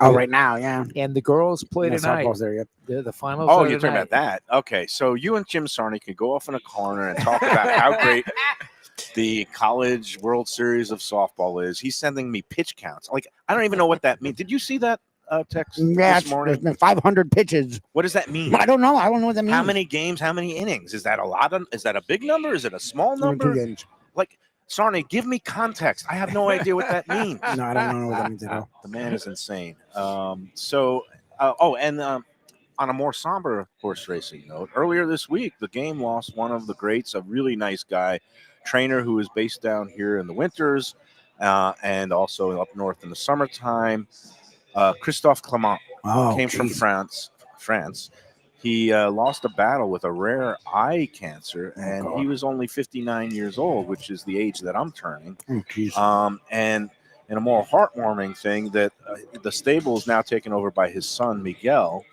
Oh, right now, yeah. And the girls play tonight. There, the finals. Oh, you're talking about that. Okay, so you and Jim Sarney could go off in a corner and talk about how great the College World Series of softball is. He's sending me pitch counts. Like, I don't even know what that means. Did you see that text this morning? There's been 500 pitches. What does that mean? I don't know. I don't know what that means. How many games? How many innings? Is that a lot? Is that a big number? Is it a small number? Like, Sarney, give me context. I have no idea what that means. No, I don't know what that means at all. The man is insane. On on a more somber horse racing note, earlier this week, the game lost one of the greats, a really nice guy, trainer who is based down here in the winters and also up north in the summertime. Christophe Clement came from France. He lost a battle with a rare eye cancer, and he was only 59 years old, which is the age that I'm turning. And in a more heartwarming thing, that the stable is now taken over by his son, Miguel,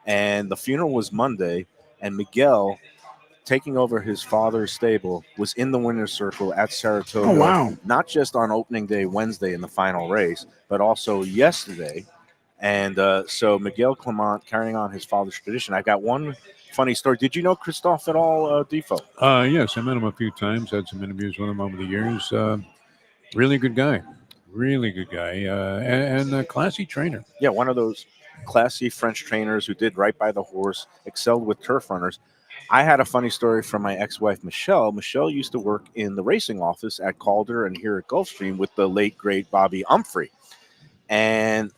and the funeral was Monday, and Miguel, taking over his father's stable, was in the winner's circle at Saratoga, not just on opening day Wednesday in the final race, but also yesterday. And so Miguel Clement carrying on his father's tradition. I got one funny story. Did you know Christophe at all, Defo? Yes, I met him a few times. Had some interviews with him over the years. Really good guy. Really good guy. And a classy trainer. Yeah, one of those classy French trainers who did right by the horse, excelled with turf runners. I had a funny story from my ex-wife, Michelle. Michelle used to work in the racing office at Calder and here at Gulfstream with the late, great Bobby Humphrey. And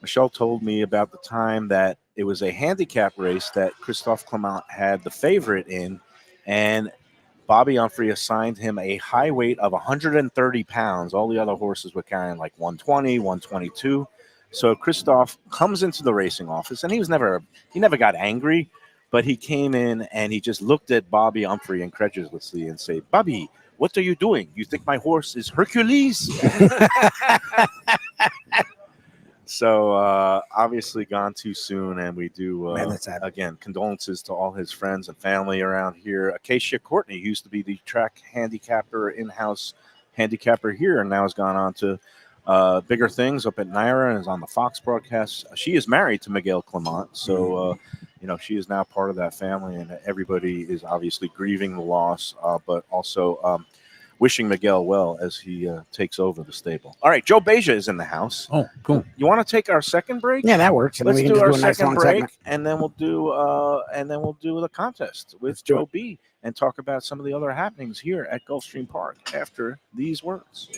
Michelle told me about the time that it was a handicap race that Christophe Clement had the favorite in, and Bobby Humphrey assigned him a high weight of 130 pounds. All the other horses were carrying like 120, 122. So Christophe comes into the racing office, and he never got angry, but he came in and he just looked at Bobby Humphrey incredulously and said, "Bobby, what are you doing? You think my horse is Hercules?" So obviously gone too soon, and we do, again, condolences to all his friends and family around here. Acacia Courtney used to be the track handicapper, in-house handicapper here, and now has gone on to bigger things up at Naira and is on the Fox broadcast. She is married to Miguel Clement, so she is now part of that family, and everybody is obviously grieving the loss, but also wishing Miguel well as he takes over the stable. All right, Joe Beja is in the house. Oh, cool. You want to take our second break? Yeah, that works. Let's do our second break, and then we'll do the contest with Joe B and talk about some of the other happenings here at Gulfstream Park after these words.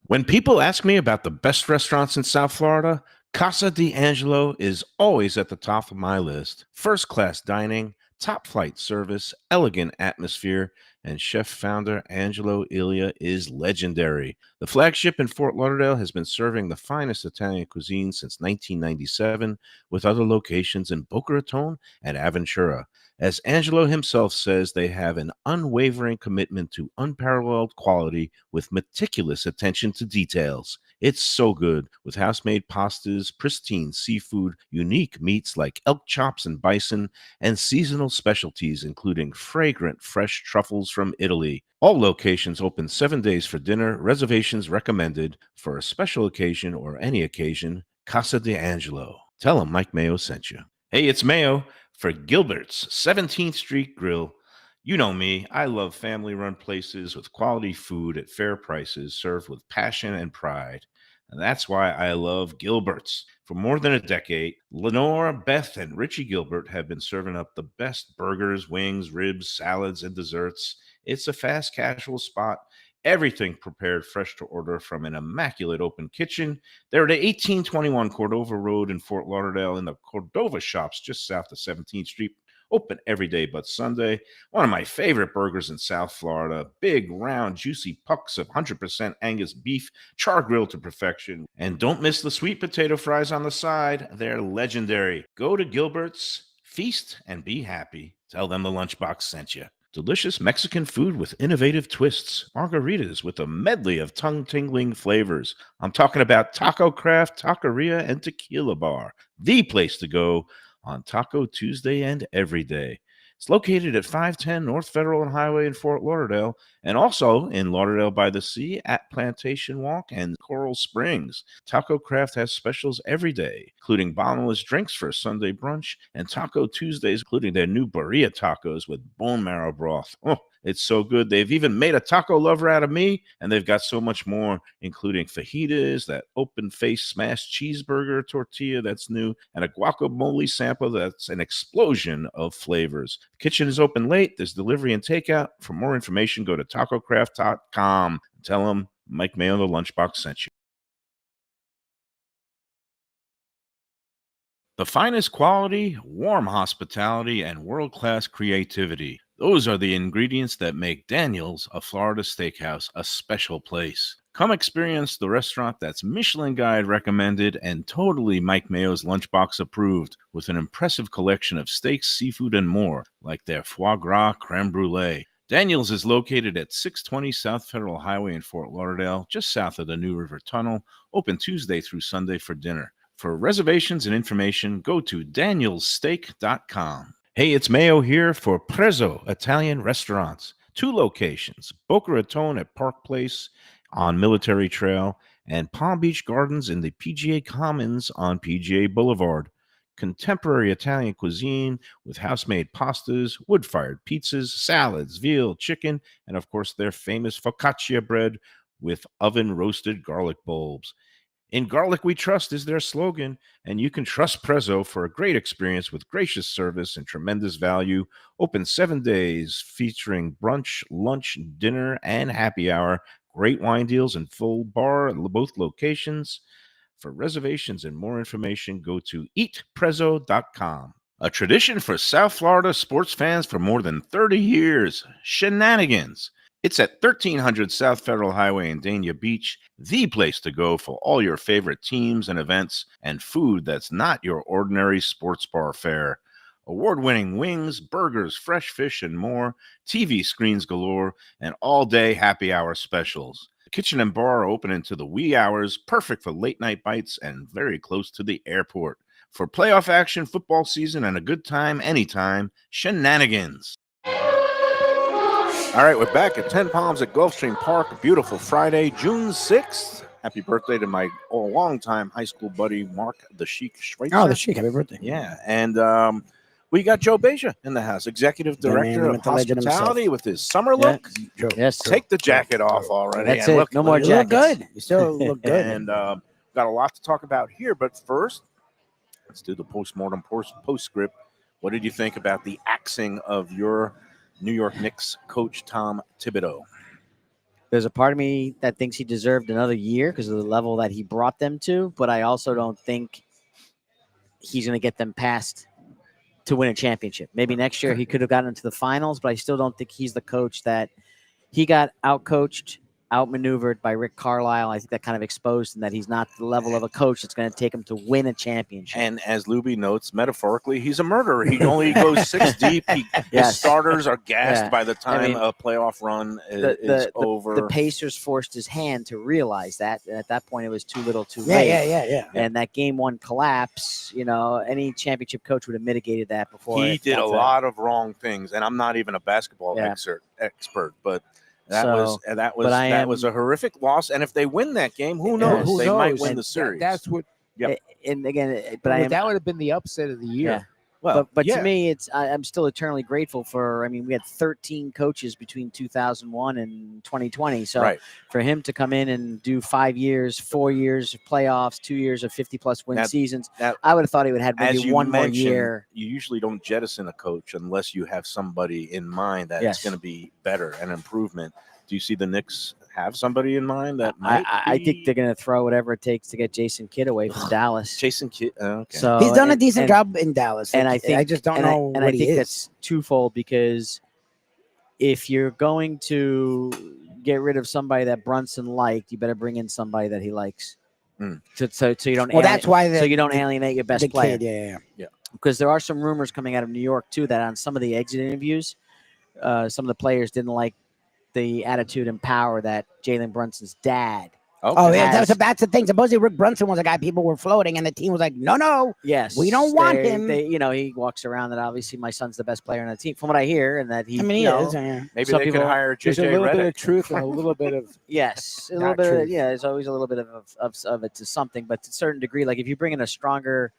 When people ask me about the best restaurants in South Florida, Casa D'Angelo is always at the top of my list. First-class dining, top-flight service, elegant atmosphere, and chef-founder Angelo Ilia is legendary. The flagship in Fort Lauderdale has been serving the finest Italian cuisine since 1997, with other locations in Boca Raton and Aventura. As Angelo himself says, they have an unwavering commitment to unparalleled quality with meticulous attention to details. It's so good, with house-made pastas, pristine seafood, unique meats like elk chops and bison, and seasonal specialties including fragrant fresh truffles from Italy. All locations open 7 days for dinner. Reservations recommended. For a special occasion or any occasion, Casa D'Angelo. Tell them Mike Mayo sent you. Hey, it's Mayo for Gilbert's 17th Street Grill. You know me, I love family-run places with quality food at fair prices served with passion and pride. And that's why I love Gilbert's. For more than a decade, Lenore, Beth, and Richie Gilbert have been serving up the best burgers, wings, ribs, salads, and desserts. It's a fast casual spot. Everything prepared fresh to order from an immaculate open kitchen. They're at 1821 Cordova Road in Fort Lauderdale in the Cordova Shops just south of 17th Street. Open every day but Sunday. One of my favorite burgers in South Florida. Big, round, juicy pucks of 100% Angus beef, char grilled to perfection. And don't miss the sweet potato fries on the side. They're legendary. Go to Gilbert's, feast, and be happy. Tell them the Lunchbox sent you. Delicious Mexican food with innovative twists. Margaritas with a medley of tongue-tingling flavors. I'm talking about Taco Craft, Taqueria, and Tequila Bar. The place to go on Taco Tuesday and every day. It's located at 510 North Federal and Highway in Fort Lauderdale, and also in Lauderdale by the Sea at Plantation Walk and Coral Springs. Taco Craft has specials every day, including bottomless drinks for a Sunday brunch, and Taco Tuesdays, including their new birria tacos with bone marrow broth. Oh, it's so good. They've even made a taco lover out of me, and they've got so much more, including fajitas, that open-faced smashed cheeseburger tortilla that's new, and a guacamole sample that's an explosion of flavors. The kitchen is open late. There's delivery and takeout. For more information, go to tacocraft.com. Tell them Mike Mayo, the Lunchbox, sent you. The finest quality, warm hospitality, and world-class creativity. Those are the ingredients that make Daniel's, a Florida steakhouse, a special place. Come experience the restaurant that's Michelin Guide recommended and totally Mike Mayo's Lunchbox approved, with an impressive collection of steaks, seafood, and more, like their foie gras creme brulee. Daniel's is located at 620 South Federal Highway in Fort Lauderdale, just south of the New River Tunnel, open Tuesday through Sunday for dinner. For reservations and information, go to danielssteak.com. Hey, it's Mayo here for Prezzo Italian Restaurants. 2 locations, Boca Raton at Park Place on Military Trail and Palm Beach Gardens in the PGA Commons on PGA Boulevard. Contemporary Italian cuisine with house-made pastas, wood-fired pizzas, salads, veal, chicken, and of course their famous focaccia bread with oven-roasted garlic bulbs. In Garlic We Trust is their slogan, and you can trust Prezzo for a great experience with gracious service and tremendous value. Open 7 days, featuring brunch, lunch, dinner, and happy hour. Great wine deals and full bar at both locations. For reservations and more information, go to eatprezzo.com. A tradition for South Florida sports fans for more than 30 years, Shenanigans. It's at 1300 South Federal Highway in Dania Beach, the place to go for all your favorite teams and events and food that's not your ordinary sports bar fare. Award-winning wings, burgers, fresh fish, and more, TV screens galore, and all-day happy hour specials. The kitchen and bar are open into the wee hours, perfect for late-night bites, and very close to the airport. For playoff action, football season, and a good time anytime, Shenanigans. All right, we're back at 10 Palms at Gulfstream Park. A beautiful Friday, June 6th. Happy birthday to my longtime high school buddy, Mark the Sheik Schweitzer. Oh, the Sheik, happy birthday. Yeah, and we got Joe Beja in the house, Executive Director of Hospitality with his summer look. Joe. Yes. Take the jacket off already. That's and it. Look, No more You look jackets. good. You still look good. And got a lot to talk about here, but first, let's do the postmortem postscript. What did you think about the axing of your New York Knicks coach, Tom Thibodeau? There's a part of me that thinks he deserved another year because of the level that he brought them to, but I also don't think he's going to get them past to win a championship. Maybe next year he could have gotten into the finals, but I still don't think he's the coach that he got outcoached, outmaneuvered by Rick Carlisle. I think that kind of exposed him that he's not the level of a coach that's going to take him to win a championship. And as Lubie notes, metaphorically, he's a murderer. He only goes 6 deep. His Yes. starters are gassed Yeah. by the time I mean, a playoff run is over. The Pacers forced his hand to realize that. And at that point, it was too little too Yeah, late. yeah. And that game 1 collapse, any championship coach would have mitigated that before. He it did got a to- lot of wrong things, and I'm not even a basketball Yeah. expert, but that So, was a horrific loss. And if they win that game, who knows? Who They might knows? win And the series. That's what. And again, but I am. That would have been the upset of the year. Yeah. well, But yeah. to me, I'm still eternally grateful for. I mean, we had 13 coaches between 2001 and 2020. So Right. for him to come in and do 5 years, 4 years of playoffs, 2 years of 50-plus win That- seasons, that- I would have thought he would have had As maybe you one more mentioned, year. you usually don't jettison a coach unless you have somebody in mind that Yes. it's going to be better, an improvement. Do you see the Knicks have somebody in mind that might I think be- they're going to throw whatever it takes to get Jason Kidd away from Dallas. Jason Kidd? Okay. So He's done a and- decent and- job in Dallas. and I think I just don't and know I what he think is. that's twofold because if you're going to get rid of somebody that Brunson liked, you better bring in somebody that he likes. Mm. So you don't. Well, that's why so you don't alienate your best the player. kid, yeah. Because there are some rumors coming out of New York too that on some of the exit interviews, some of the players didn't like the attitude and power that Jalen Brunson's dad. Oh, yeah, has- that's the thing. Supposedly Rick Brunson was a guy people were floating, and the team was like, no. Yes, We don't want they- him. he walks around that obviously my son's the best player on the team. From what I hear, and that he, I mean, he you know, is. Yeah. Maybe some they could people- hire There's a JJ little bit of Redick. truth and a little bit of. yes, a Not little bit. true. Yeah, there's always a little bit of it to something, but to a certain degree, like if you bring in a stronger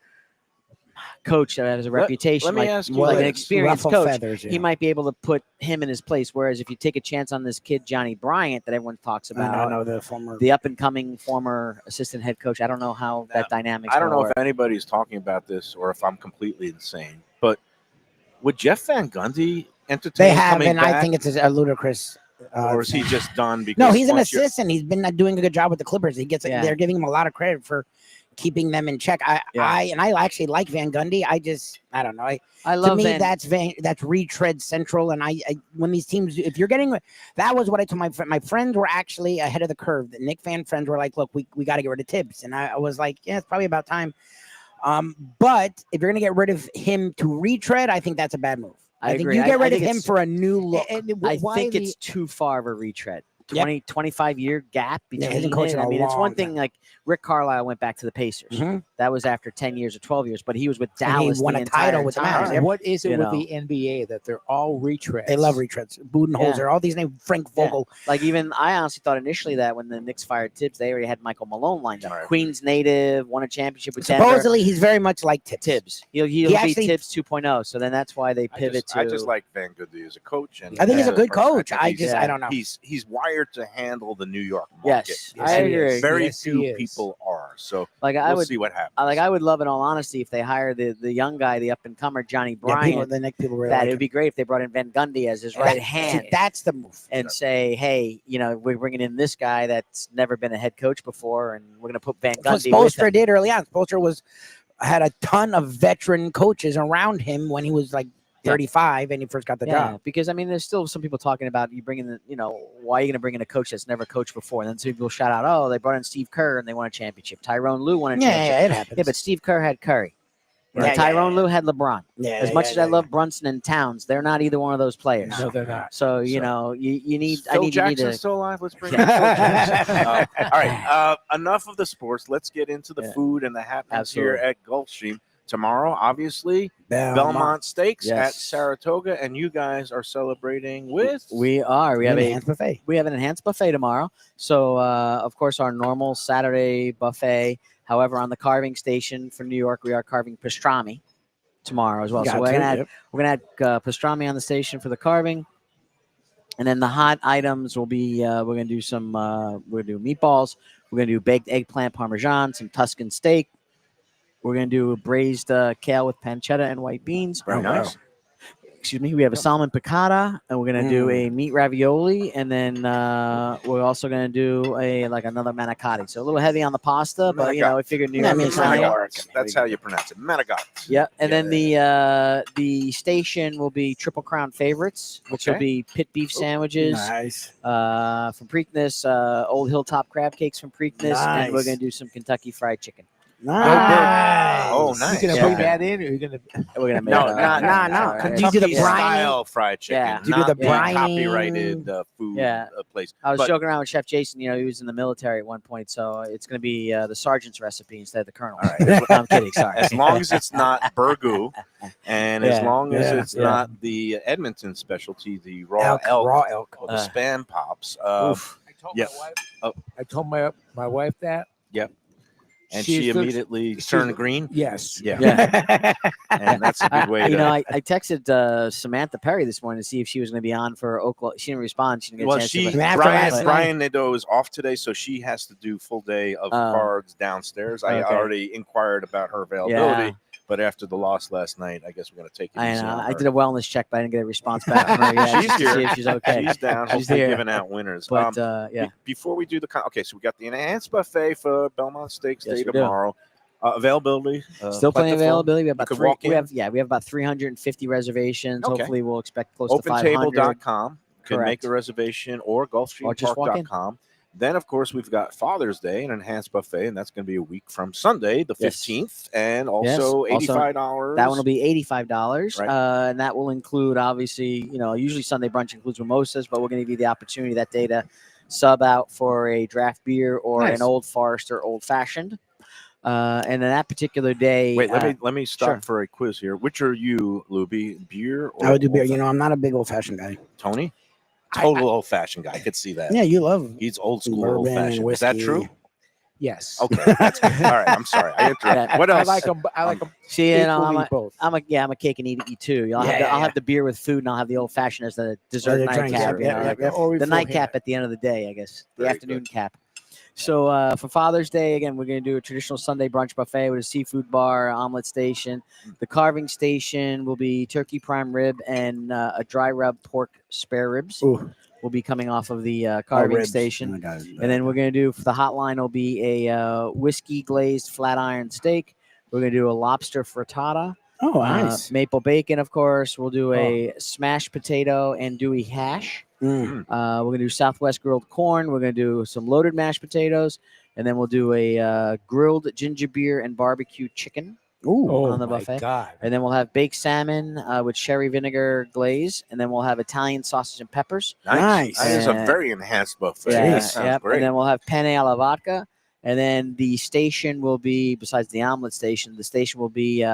coach that has a reputation, let me like, ask you like an this. experienced Ruffle coach, feathers, he might be able to put him in his place. Whereas if you take a chance on this kid Johnny Bryant that everyone talks I about, know the former. the up and coming former assistant head coach, I don't know how that dynamic. I don't know if anybody's talking about this or if I'm completely insane, but would Jeff Van Gundy entertain they have, coming and back, I think it's a ludicrous. or is he just done? Because No, he's an once you're- assistant. He's been doing a good job with the Clippers. He gets. Yeah. They're giving him a lot of credit for, keeping them in check. I actually like Van Gundy. I don't know. I love to me, Van. that's retread central. And I when these teams, if you're getting, that was what I told my friends were actually ahead of the curve. The Nick fan friends were like, look, we got to get rid of Tibbs. And I was like, yeah, it's probably about time. But if you're going to get rid of him to retread, I think that's a bad move. I think agree. you get rid I of think him it's- for a new look. I think it's too far of a retread. 25-year gap Yeah, he between hasn't coached it. in I a mean, it's one long thing time. like Rick Carlisle went back to the Pacers. Mhm. That was after 10 years or 12 years, but he was with And he Dallas. won the a title entire with the time. Mavs. Yep. What is it You with know. the NBA that they're all retreads? They love retreads. Budenholzer, all these names, Frank Yeah. Vogel. Like even I honestly thought initially that when the Knicks fired Tibbs, they already had Michael Malone lined up. Right. Queens native, won a championship with Denver. Supposedly, he's very much like Tibbs. Tibbs. He'll He be actually- Tibbs 2.0. So then that's why they pivot I to. just like Van Gundy as a coach, and I think he's a as good person. coach. think I he's- just, I don't know. He's wired to handle the New York market. Yes, Yes, I he is. agree. Very Yes, he few is. people are. So Like I we'll would, see what happens. I would love, in all honesty, if they hire the young guy, the up and comer Johnny Yeah, people, Bryant. the Nick people really That like it him. would be great if they brought in Van Gundy as his Yeah. right See, hand that's the move. and say, hey, we're bringing in this guy that's never been a head coach before, and we're going to put Van What Gundy with Spoelstra him. did early on. Spoelstra had a ton of veteran coaches around him when he was like 35 and he first got the Yeah, job. because I mean, there's still some people talking about you bringing the, why are you going to bring in a coach that's never coached before? And then some people shout out, oh, they brought in Steve Kerr and they won a championship. Tyrone Lue won a championship. Yeah, it happens. Yeah, but Steve Kerr had Curry. Yeah, yeah, Tyrone Lue had LeBron. Yeah, As much as I love Brunson and Towns, they're not either one of those players. No, they're not. So you need. Phil you need Jackson to. still alive? Let's bring Yeah. in Phil Jackson. All right. Enough of the sports. Let's get into the Yeah. food and the happenings here Absolutely. at Gulfstream. Tomorrow, obviously, Belmont Stakes at Yes. Saratoga, and you guys are celebrating with. We are. We have a enhanced buffet. We have an enhanced buffet tomorrow. So, of course, our normal Saturday buffet. However, on the carving station for New York, we are carving pastrami tomorrow as well. So we're gonna add pastrami on the station for the carving, and then the hot items will be we're gonna do some we're gonna do meatballs. We're gonna do baked eggplant parmesan, some Tuscan steak. We're gonna do braised kale with pancetta and white beans. Very nice. Excuse me. We have a salmon piccata, and we're gonna do a meat ravioli, and then we're also gonna do another manicotti. So a little heavy on the pasta, but we figured New Yeah, I York mean, is it's not Italian. gonna work. That's how you pronounce it. Manicotti. Yeah, and Yeah. then the station will be Triple Crown favorites, which will Okay. be pit beef sandwiches Nice. from Preakness, Old Hilltop crab cakes from Preakness, and we're Nice. gonna do some Kentucky Fried Chicken. Nice. Oh, nice. You gonna Yeah. bring that in, or you gonna? We're gonna make No, uh, not no. sorry, Do you do the Kentucky briny? style fried chicken. Yeah. Do you do not the briny? copyrighted food Yeah. place. I was But- joking around with Chef Jason. He was in the military at one point, so it's going to be the sergeant's recipe instead of the colonel's. All right. No, I'm kidding. Sorry. As long as it's not burgoo, and as Yeah. long as Yeah. it's not the Edmonton specialty, the raw Elk, elk, raw elk. or the Uh, spam pops. Oof. I told Yeah. my wife. Oh. I told my wife that. And she She's- immediately she's- turned green. Yes. Yeah, Yeah. and that's a good way to. I texted Samantha Perry this morning to see if she was going to be on for Oklahoma. She didn't respond. She didn't get a Well, chance she to. After Brian last Brian Nadeau is off today, so she has to do full day of cards downstairs. I Okay. already inquired about her availability, Yeah. but after the loss last night, I guess we're going to take it I easy know. on I her. did a wellness check, but I didn't get a response back from her yet. She's just to here. see if she's okay. She's down. She's Hopefully here. giving out winners. But yeah, Before we do okay, so we got the enhanced buffet for Belmont Stakes Yes, Day we do. tomorrow. Availability still plenty of plentiful? availability. We have about could walk in? we have about 350 reservations. Okay. Hopefully, we'll expect close to 500. OpenTable.com. Can make Correct. a reservation or Or just walk in. GulfstreamPark.com. Then, of course, we've got Father's Day, an enhanced buffet, and that's going to be a week from Sunday, the Yes. 15th, and Yes. also Also, $85. That one will be $85, Right. and that will include obviously, usually Sunday brunch includes mimosas, but we're going to give you the opportunity that day to sub out for a draft beer or Nice. an Old Forester Old Fashioned. And then that particular day, Wait, let me stop sure. for a quiz here. Which are you, Lubie? Beer or I would do beer. old-fashioned? I'm not a big old fashioned guy. Tony? Total old-fashioned guy. I could see that. Yeah, you love He's old school bourbon, old-fashioned. Is that whiskey. true? Yes. Okay, that's good. All right, I'm sorry. I interrupted. Yeah. What I else? like them. I like them. see, I'm both. a cake and eat too. I'll Yeah, have the beer with food, and I'll have the old fashioned as the dessert the drink, nightcap. yeah. Or The beforehand. nightcap at the end of the day, I guess. The Very afternoon cap. So for Father's Day, again, we're going to do a traditional Sunday brunch buffet with a seafood bar, omelet station. The carving station will be turkey prime rib and a dry rub pork spare ribs. Ooh. will be coming off of the carving ribs. station. Oh, God. And then we're going to do, for the hotline, will be a whiskey glazed flat iron steak. We're going to do a lobster frittata. Oh, nice. Maple bacon, of course. We'll do a smashed potato and andouille hash. Mm. We're going to do Southwest grilled corn. We're going to do some loaded mashed potatoes. And then we'll do a grilled ginger beer and barbecue chicken Ooh. on the my buffet. God. And then we'll have baked salmon with sherry vinegar glaze. And then we'll have Italian sausage and peppers. Nice. That is a Uh, very enhanced buffet. Yeah, That sounds great. And then we'll have penne alla vodka. And then the station will be, besides the omelet station, the station will be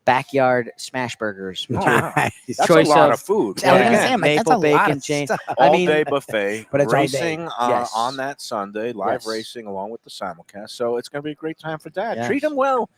backyard smash burgers. Oh, wow. Nice. That's choice a lot of- of food. I was Yeah. gonna say, I'm like, that's a Maple lot bacon of chain. stuff. I All mean- day buffet, But it's all day. racing Yes. on that Sunday, live Yes. racing along with the simulcast. So it's going to be a great time for Dad. Yes. Treat him well.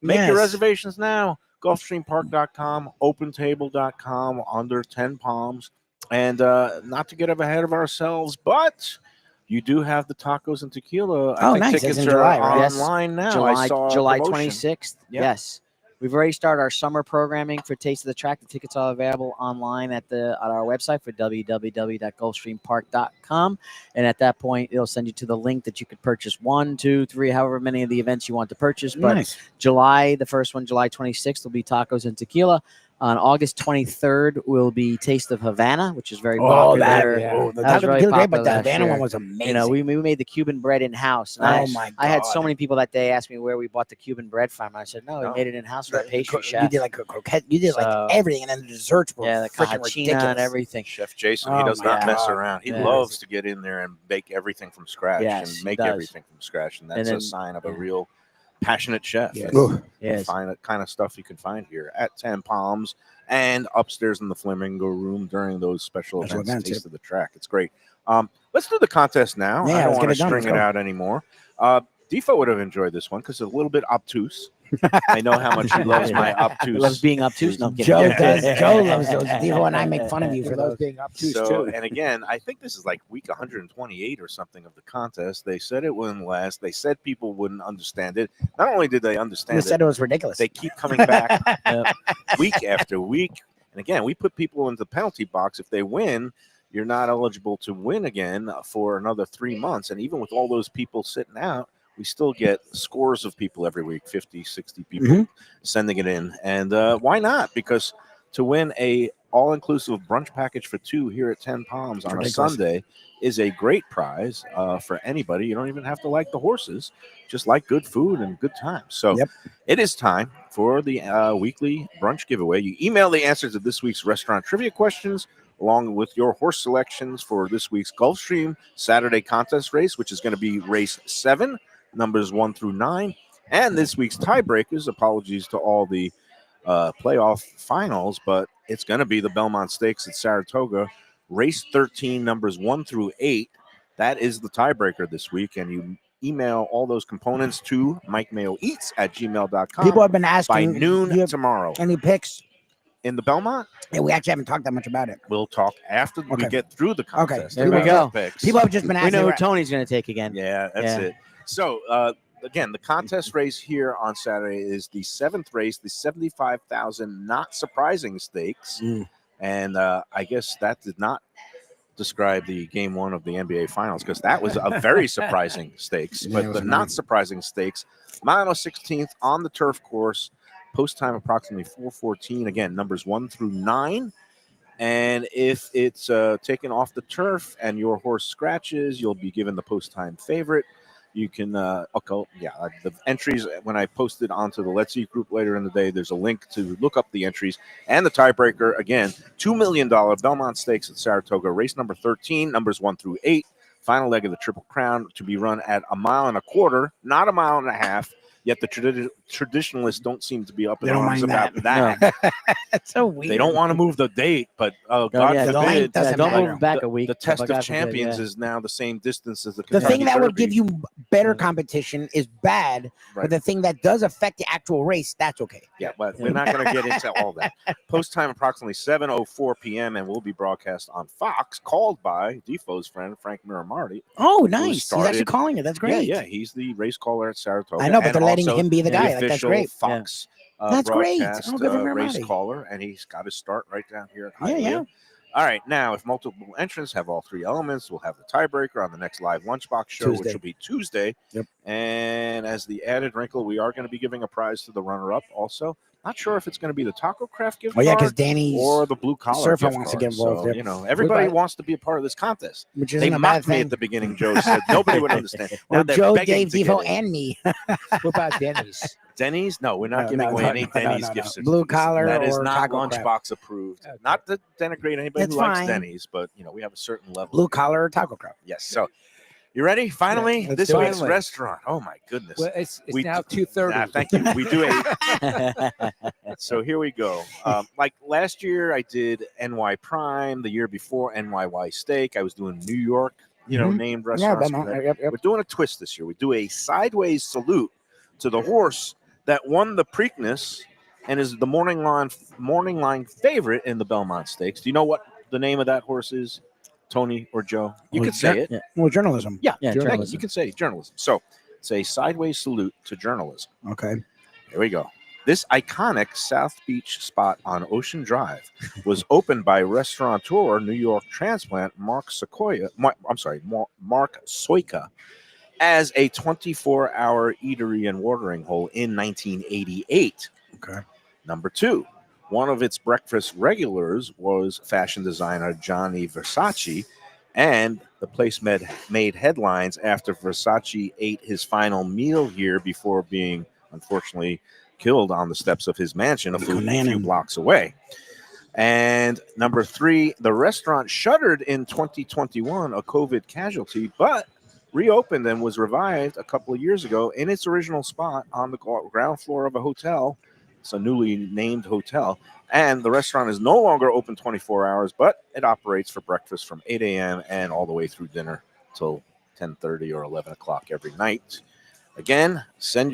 Make your Yes. reservations now. Gulfstreampark.com, opentable.com, under 10 Palms. And not to get ahead of ourselves, but you do have the tacos and tequila. I Oh, think nice. That's tickets in are July, right? Yes. online now. I saw a July promotion. 26th. Yeah. Yes. We've already started our summer programming for Taste of the Track. The tickets are available online at our website for www.gulfstreampark.com. And at that point, it'll send you to the link that you could purchase 1, 2, 3, however many of the events you want to purchase. But Nice. July, the first one, July 26th, will be tacos and tequila. On August 23rd will be Taste of Havana, which is very Oh, popular. yeah. oh, the That was taco really tequila great, but popular the last Havana year. one was amazing. You know, we made the Cuban bread in house. Oh my God. I had so many people that day ask me where we bought the Cuban bread from. I said, no, we No. made it in house for a pastry You chef. did like a croquette. You did So- like everything, and then the desserts were Yeah, the freaking cajina ridiculous. and everything. Chef Jason, Oh he does my not mess God. around. He Yeah. loves to get in there and bake everything from scratch Yes, and he make does. everything from scratch. And that's then- a sign of a yeah. real passionate chef. Yes. That's Ooh. Yes. the kind of stuff you can find here at 10 Palms and upstairs in the Flamingo Room during those special Special events, events, Taste of the Track. It's great. Let's do the contest now. Yeah, I don't let's want get to it done. string Let's it go. out anymore. Defo would have enjoyed this one because it's a little bit obtuse. I know how much he loves my He obtuse. loves being obtuse. No, I'm kidding. Joe Yeah. does. Joe loves those. Devo and I make fun of you for For those those. being obtuse So, too. and again, I think this is like week 128 or something of the contest. They said it wouldn't last. They said people wouldn't understand it. Not only did they You understand said it, it was ridiculous. they keep coming back week after week. And again, we put people into the penalty box. If they win, you're not eligible to win again for another 3 months. And even with all those people sitting out, we still get scores of people every week, 50, 60 people Mhm. sending it in. And why not? Because to win a all-inclusive brunch package for two here at 10 Palms on a Ridiculous. Sunday is a great prize for anybody. You don't even have to like the horses, just like good food and good times. So Yep. it is time for the weekly brunch giveaway. You email the answers to this week's restaurant trivia questions along with your horse selections for this week's Gulfstream Saturday contest race, which is going to be race 7, numbers 1 through 9. And this week's tiebreakers, apologies to all the playoff finals, but it's going to be the Belmont Stakes at Saratoga, race 13, numbers 1 through 8. That is the tiebreaker this week. And you email all those components to MikeMayoEats@gmail.com People have been by asking. noon Do you have tomorrow. any picks? In the Belmont, Yeah, we actually haven't talked that much about it. we'll talk after we Okay. get through the contest. There we about go. our picks. People have just been We asking. know who Tony's going to take again. Yeah, that's Yeah. it. So, again, the contest race here on Saturday is the 7th race, the 75,000 not surprising stakes. Mm. And I guess that did not describe the game 1 of the NBA Finals because that was a very surprising stakes. Yeah, it But was the not surprising stakes, mile 16th on the turf course, post time approximately 4:14. Again, numbers 1 through 9. And if it's taken off the turf and your horse scratches, you'll be given the post time favorite. You can, the entries, when I post it onto the Let's Eat group later in the day, there's a link to look up the entries and the tiebreaker. Again, $2 million Belmont Stakes at Saratoga, race number 13, numbers 1 through 8. Final leg of the Triple Crown to be run at 1.25 miles, not 1.5 miles. Yet the traditionalists don't seem to be up in They don't arms mind about that. that. That's so weird. They don't want to move the date, but God yeah, don't- forbid, doesn't don't matter. move back a week. the test but of God forbid, champions yeah. is now the same distance as the The Kentucky thing that would Derby. give you better competition is bad, Right. but the thing that does affect the actual race, that's okay. Yeah, but we're not going to get into all that. Post time approximately 7:04 p.m. and will be broadcast on Fox, called by Defoe's friend Frank Miramarty. Oh, nice. He's started- actually calling it. That's great. Yeah, he's the race caller at Saratoga. I know, but and they're letting also him be the the guy. Like, that's official great. Fox That's great. broadcast Oh, good for race Miramarty. caller, and he's got his start right down here at Yeah, Hialeah. All right, now if multiple entrants have all three elements, we'll have the tiebreaker on the next live Lunchbox show, which Tuesday. will be Tuesday. Yep. And as the added wrinkle, we are going to be giving a prize to the runner-up also. Not sure if it's going to be the Taco Craft gift Oh yeah, because card Danny's or the blue collar surfer gift wants to card. get involved. So, Yep. you know, everybody Goodbye. wants to be a part of this contest. which They isn't a bad mocked me thing. at the beginning. Joe said nobody would understand. Now Or they're Joe, begging Dave, to get Defo, it. and me. What about Denny's? Denny's? No, we're not No, giving no, away no, any no, Denny's no, no. gift certificates. Blue collar That is or not Taco Craft. Lunchbox approved. Okay. Not to denigrate anybody It's who likes fine. Denny's, but you know we have a certain level. Blue of- collar or Taco Craft. Yes. So, you ready? Finally, let's this do it. week's Finally. restaurant. Oh my goodness. Well, it's We now d- 2:30. Thank you. We do a. So here we go. Like last year, I did NY Prime. The year before, NYY Steak. I was doing New York, named Yeah, restaurants. Belmont. right? Yep. We're doing a twist this year. We do a sideways salute to the horse that won the Preakness and is the morning line favorite in the Belmont Stakes. Do you know what the name of that horse is, Tony or Joe? You Well, could say it. Well, journalism. Yeah, Yeah, thank you. journalism. You can say journalism. So it's a sideways salute to journalism. Okay. Here we go. This iconic South Beach spot on Ocean Drive was opened by restaurateur, New York transplant Mark Soika as a 24-hour eatery and watering hole in 1988. Okay. Number two, one of its breakfast regulars was fashion designer Gianni Versace, and the place made headlines after Versace ate his final meal here before being, unfortunately, killed on the steps of his mansion a few blocks away. And number three, the restaurant shuttered in 2021, a COVID casualty, but reopened and was revived a couple of years ago in its original spot on the ground floor of a hotel. It's a newly named hotel. And the restaurant is no longer open 24 hours, but it operates for breakfast from 8 a.m. and all the way through dinner till 10:30 or 11 o'clock every night. Again, send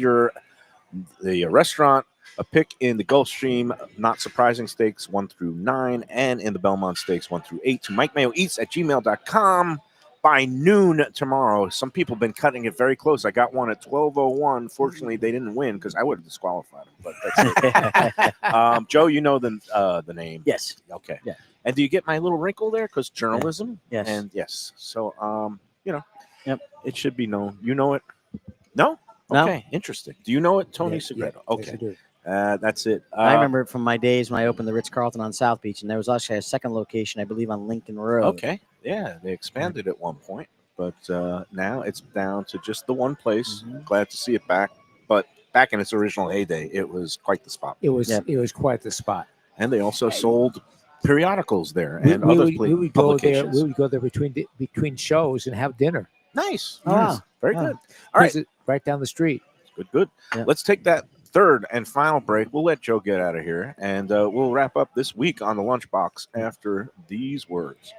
the restaurant a pick in the Gulfstream Not Surprising Stakes 1 through 9 and in the Belmont Stakes 1 through 8 to MikeMayoEats@gmail.com by noon tomorrow. Some people have been cutting it very close. I got one at 12:01. Fortunately, they didn't win because I would have disqualified them. But that's it. Joe, you know the name. Yes. Okay. Yeah. And do you get my little wrinkle there? Because journalism. Yes. And yes. So Yep. it should be known. You know it? No? No. Okay. Interesting. Do you know it, Tony Yes, Segreto? yes, Okay. I do. That's it. I remember it from my days when I opened the Ritz-Carlton on South Beach, and there was actually a second location, I believe, on Lincoln Road. Okay. Yeah, they expanded at one point, but now it's down to just the one place. Mhm. Glad to see it back. But back in its original heyday, it was quite the spot. It was Yep. it was quite the spot. And they also sold periodicals there We, and we other would, we would go there. publications. We would go there between shows and have dinner. Nice. Oh, Nice. wow. Very Wow. good. All right. Visit right down the street. Good. Yeah. Let's take that third and final break. We'll let Joe get out of here, and we'll wrap up this week on the Lunchbox after these words.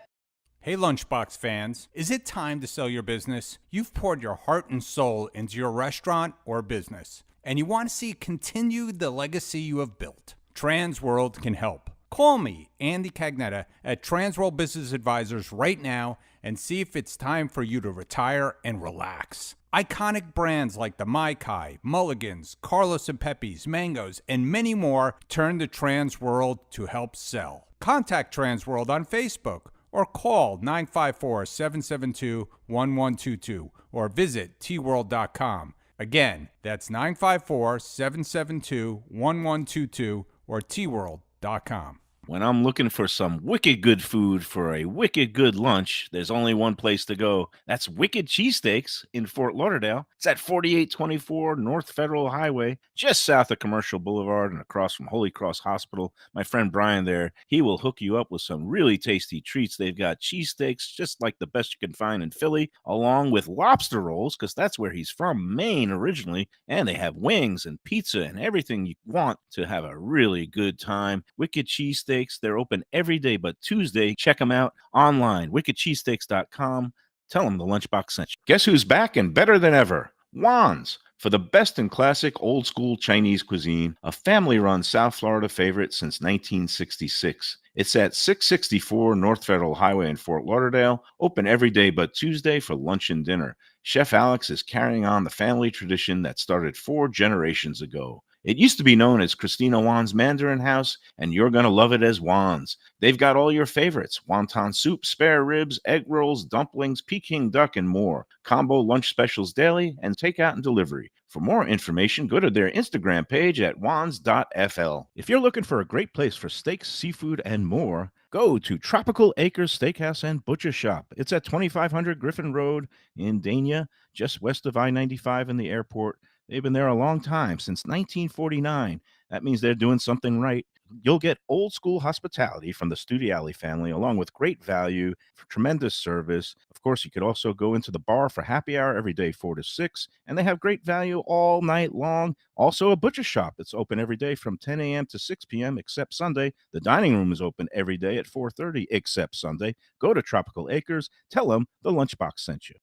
Hey, Lunchbox fans, is it time to sell your business? You've poured your heart and soul into your restaurant or business, and you want to see continue the legacy you have built. Transworld can help. Call me, Andy Cagnetta, at Transworld Business Advisors right now and see if it's time for you to retire and relax. Iconic brands like the Mai Kai, Mulligans, Carlos and Pepe's, Mangoes, and many more turn to Transworld to help sell. Contact Transworld on Facebook or call 954-772-1122 or visit tworld.com. Again, that's 954-772-1122 or tworld.com. When I'm looking for some wicked good food for a wicked good lunch, there's only one place to go. That's Wicked Cheesesteaks in Fort Lauderdale. It's at 4824 North Federal Highway, just south of Commercial Boulevard and across from Holy Cross Hospital. My friend Brian there, he will hook you up with some really tasty treats. They've got cheesesteaks, just like the best you can find in Philly, along with lobster rolls, because that's where he's from, Maine originally. And they have wings and pizza and everything you want to have a really good time. Wicked Cheesesteaks. They're open every day but Tuesday. Check them out online, wickedcheesesteaks.com. Tell them the Lunchbox sent you. Guess who's back and better than ever? Juan's. For the best in classic old school Chinese cuisine, a family-run South Florida favorite since 1966. It's at 664 North Federal Highway in Fort Lauderdale, open every day but Tuesday for lunch and dinner. Chef Alex is carrying on the family tradition that started 4 generations ago. It used to be known as Christina Wan's Mandarin House, and you're going to love it as Wan's. They've got all your favorites: wonton soup, spare ribs, egg rolls, dumplings, Peking duck, and more. Combo lunch specials daily and takeout and delivery. For more information, go to their Instagram page at wans.fl. If you're looking for a great place for steaks, seafood, and more, go to Tropical Acres Steakhouse and Butcher Shop. It's at 2500 Griffin Road in Dania, just west of I-95 and the airport. They've been there a long time, since 1949. That means they're doing something right. You'll get old school hospitality from the Studiali family, along with great value, for tremendous service. Of course, you could also go into the bar for happy hour every day, 4 to 6, and they have great value all night long. Also, a butcher shop that's open every day from 10 a.m. to 6 p.m. except Sunday. The dining room is open every day at 4:30 except Sunday. Go to Tropical Acres. Tell them the Lunchbox sent you.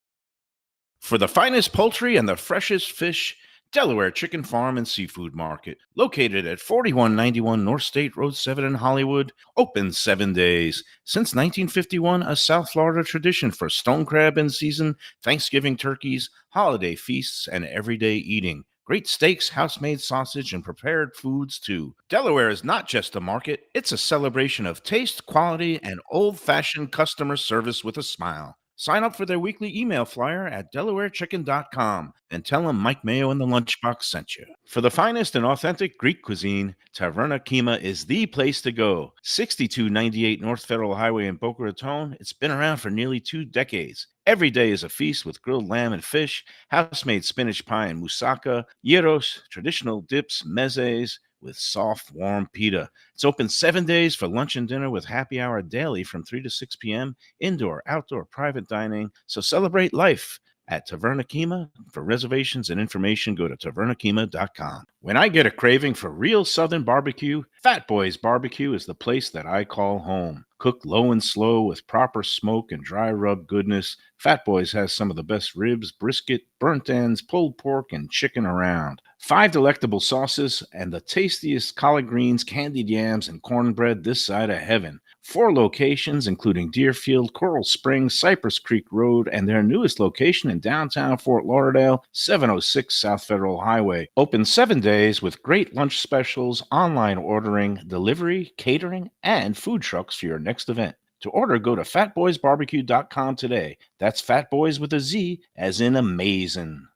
For the finest poultry and the freshest fish, Delaware Chicken Farm and Seafood Market, located at 4191 North State Road 7 in Hollywood, open 7 days. Since 1951, a South Florida tradition for stone crab in season, Thanksgiving turkeys, holiday feasts, and everyday eating. Great steaks, house-made sausage, and prepared foods, too. Delaware is not just a market, it's a celebration of taste, quality, and old-fashioned customer service with a smile. Sign up for their weekly email flyer at DelawareChicken.com and tell them Mike Mayo and the Lunchbox sent you. For the finest and authentic Greek cuisine, Taverna Kima is the place to go. 6298 North Federal Highway in Boca Raton. It's been around for nearly 2 decades. Every day is a feast with grilled lamb and fish, house-made spinach pie and moussaka, gyros, traditional dips, mezes, with soft, warm pita. It's open 7 days for lunch and dinner with happy hour daily from 3 to 6 p.m., indoor, outdoor, private dining. So celebrate life at Taverna Kima. For reservations and information, go to tavernakima.com. When I get a craving for real Southern barbecue, Fat Boys Barbecue is the place that I call home. Cooked low and slow with proper smoke and dry rub goodness, Fat Boys has some of the best ribs, brisket, burnt ends, pulled pork, and chicken around. 5 delectable sauces and the tastiest collard greens, candied yams, and cornbread this side of heaven. 4 locations, including Deerfield, Coral Springs, Cypress Creek Road, and their newest location in downtown Fort Lauderdale, 706 South Federal Highway. Open 7 days with great lunch specials, online ordering, delivery, catering, and food trucks for your next event. To order, go to fatboysbarbecue.com today. That's Fat Boys with a Z, as in amazing.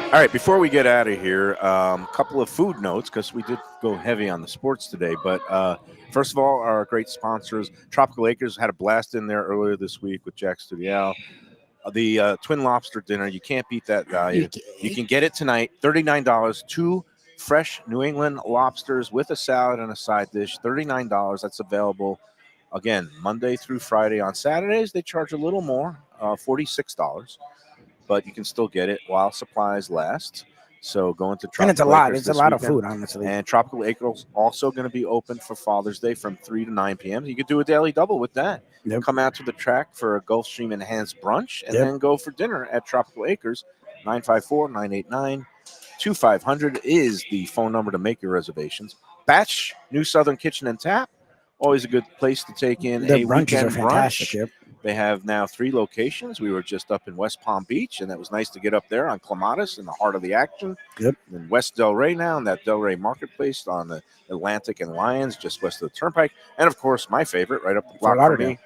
All right, before we get out of here, a couple of food notes, because we did go heavy on the sports today. But first of all, our great sponsors, Tropical Acres, had a blast in there earlier this week with Jack Studial. The Twin Lobster dinner, you can't beat that value. You can get it tonight, $39, 2 fresh New England lobsters with a salad and a side dish, $39. That's available, again, Monday through Friday. On Saturdays, they charge a little more, $46. But you can still get it while supplies last. So go into Tropical And it's a lot. Acres It's a this lot of weekend. food, honestly. And Tropical Acres also going to be open for Father's Day from 3 to 9 p.m. You could do a daily double with that. Yep. Come out to the track for a Gulfstream enhanced brunch and Yep. then go for dinner at Tropical Acres. 954-989-2500 is the phone number to make your reservations. Batch, New Southern Kitchen and Tap. Always a good place to take in The a brunches are weekend fantastic. brunch. Yep. They have now 3 locations. We were just up in West Palm Beach, and that was nice to get up there on Clematis in the heart of the action. Yep. In West Delray now, in that Delray Marketplace on the Atlantic and Lyons, just west of the Turnpike. And, of course, my favorite, right up the block Fort for me,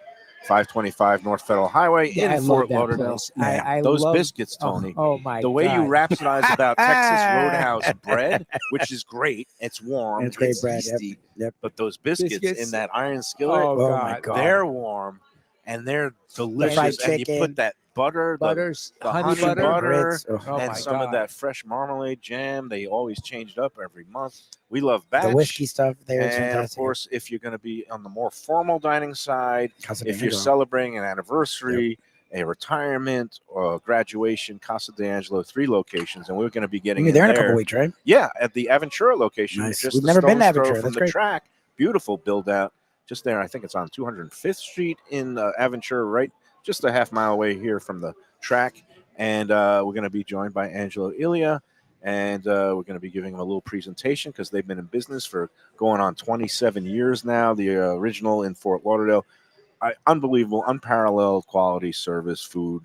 525 North Federal Highway Yeah, I in love Fort that Lauderdale. place. Yeah. I Those love, biscuits, Tony. Oh my The way God. you rhapsodize about Texas Roadhouse bread, which is great. It's warm. It's great bread, yep. yeasty. Yep. But those biscuits Biscuits. in that iron skillet, Oh, Oh, my God. God. they're warm and they're delicious. fried And you chicken. put that butter, Butters, the honey honey butter. butter, Grits. Oh, Oh and my some of God. that fresh marmalade jam. They always change it up every month. We love batch. the whiskey stuff there is And fantastic. of course, if you're going to be on the more formal dining side, Casa if de you're Negro. celebrating an anniversary, a retirement, or a graduation, Casa d'Angelo, 3 locations, and we're going to be getting You're there in a there. couple weeks, right? Yeah, at the Aventura location. Nice. Just We've a never been to stone's throw Aventura. from That's the great. track. Beautiful build out. Just there, I think it's on 205th Street in Aventura, right just a half mile away here from the track. And we're going to be joined by Angelo Ilia. And we're going to be giving them a little presentation because they've been in business for going on 27 years now. The original in Fort Lauderdale. Unbelievable, unparalleled quality service, food.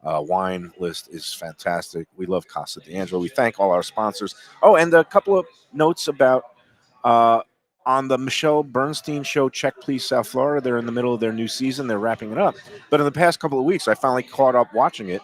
wine list is fantastic. We love Casa D'Angelo. We thank all our sponsors. Oh, and a couple of notes about on the Michelle Bernstein show, Check Please South Florida. They're in the middle of their new season. They're wrapping it up. But in the past couple of weeks, I finally caught up watching it.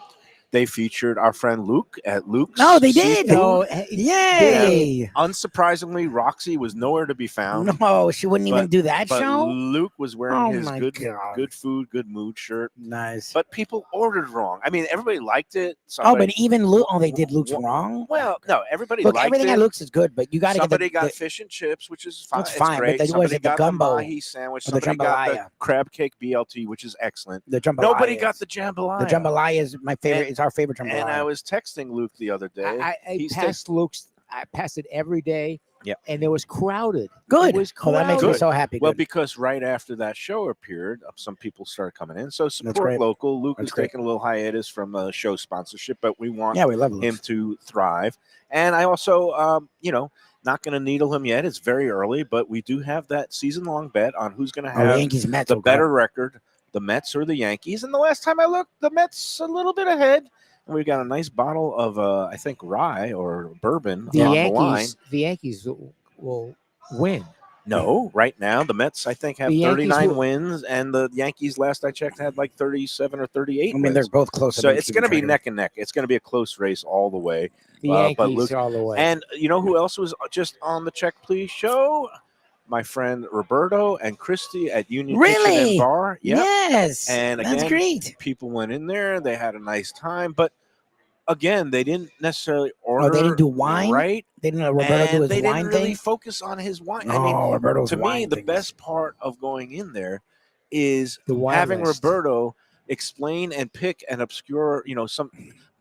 They featured our friend Luke at Luke's. No, they did. Seafood. Oh, yay! Unsurprisingly, Roxy was nowhere to be found. No, she wouldn't even But- do that But show. Luke was Oh wearing his my good God. food, good mood shirt. Nice. But people ordered wrong. I mean, everybody liked it. Oh, Somebody, but even Luke. Oh, they did Luke's wrong. well, no, everybody Look, liked everything it. at Luke's is good, but you got to get Somebody the, got the fish and chips, which is fine. That's It's fine, but great. then what Somebody is it, the got gumbo? the mahi sandwich. Or the Somebody got the jambalaya? crab cake BLT, which is excellent. the jambalaya. Nobody got the jambalaya. the jambalaya is my favorite. And- it's our favorite jambalaya. And I was texting Luke the other day. I He's passed Luke's. I passed it every day. Yeah. And it was crowded. good. It was Oh, that makes me crowded. so happy. Well, Good. because right after that show appeared, some people started coming in. So support great. local. Luke That's is great. taking a little hiatus from show sponsorship, but we want Yeah, we love him Luke's. to thrive. And I also, not going to needle him yet. It's very early, but we do have that season-long bet on who's going to Oh, the have Yankees Mets. the will better go. record, the Mets or the Yankees. And the last time I looked, the Mets a little bit ahead. And we got a nice bottle of, I think, rye or bourbon The on the line. Yankees. The Yankees will win. No, right now the Mets I think have The Yankees 39 will- wins, and the Yankees last I checked had like 37 or 38. I mean, wins. they're both close. So it's going to be neck and neck. It's going to be a close race all the way. The But Yankees Luke- all the way. And you know who else was just on the Check Please show? My friend Roberto and Christy at Union Kitchen Really? and Bar. Yep. Yes. And that's again, great. People went in there. They had a nice time. But again, they didn't necessarily order. Oh, they didn't do wine? Right. They didn't let Roberto do And his they wine didn't really thing. focus on his wine. No, I mean, Roberto's to me, wine the thing is- best part of going in there is The wine having list. Roberto explain and pick an obscure, some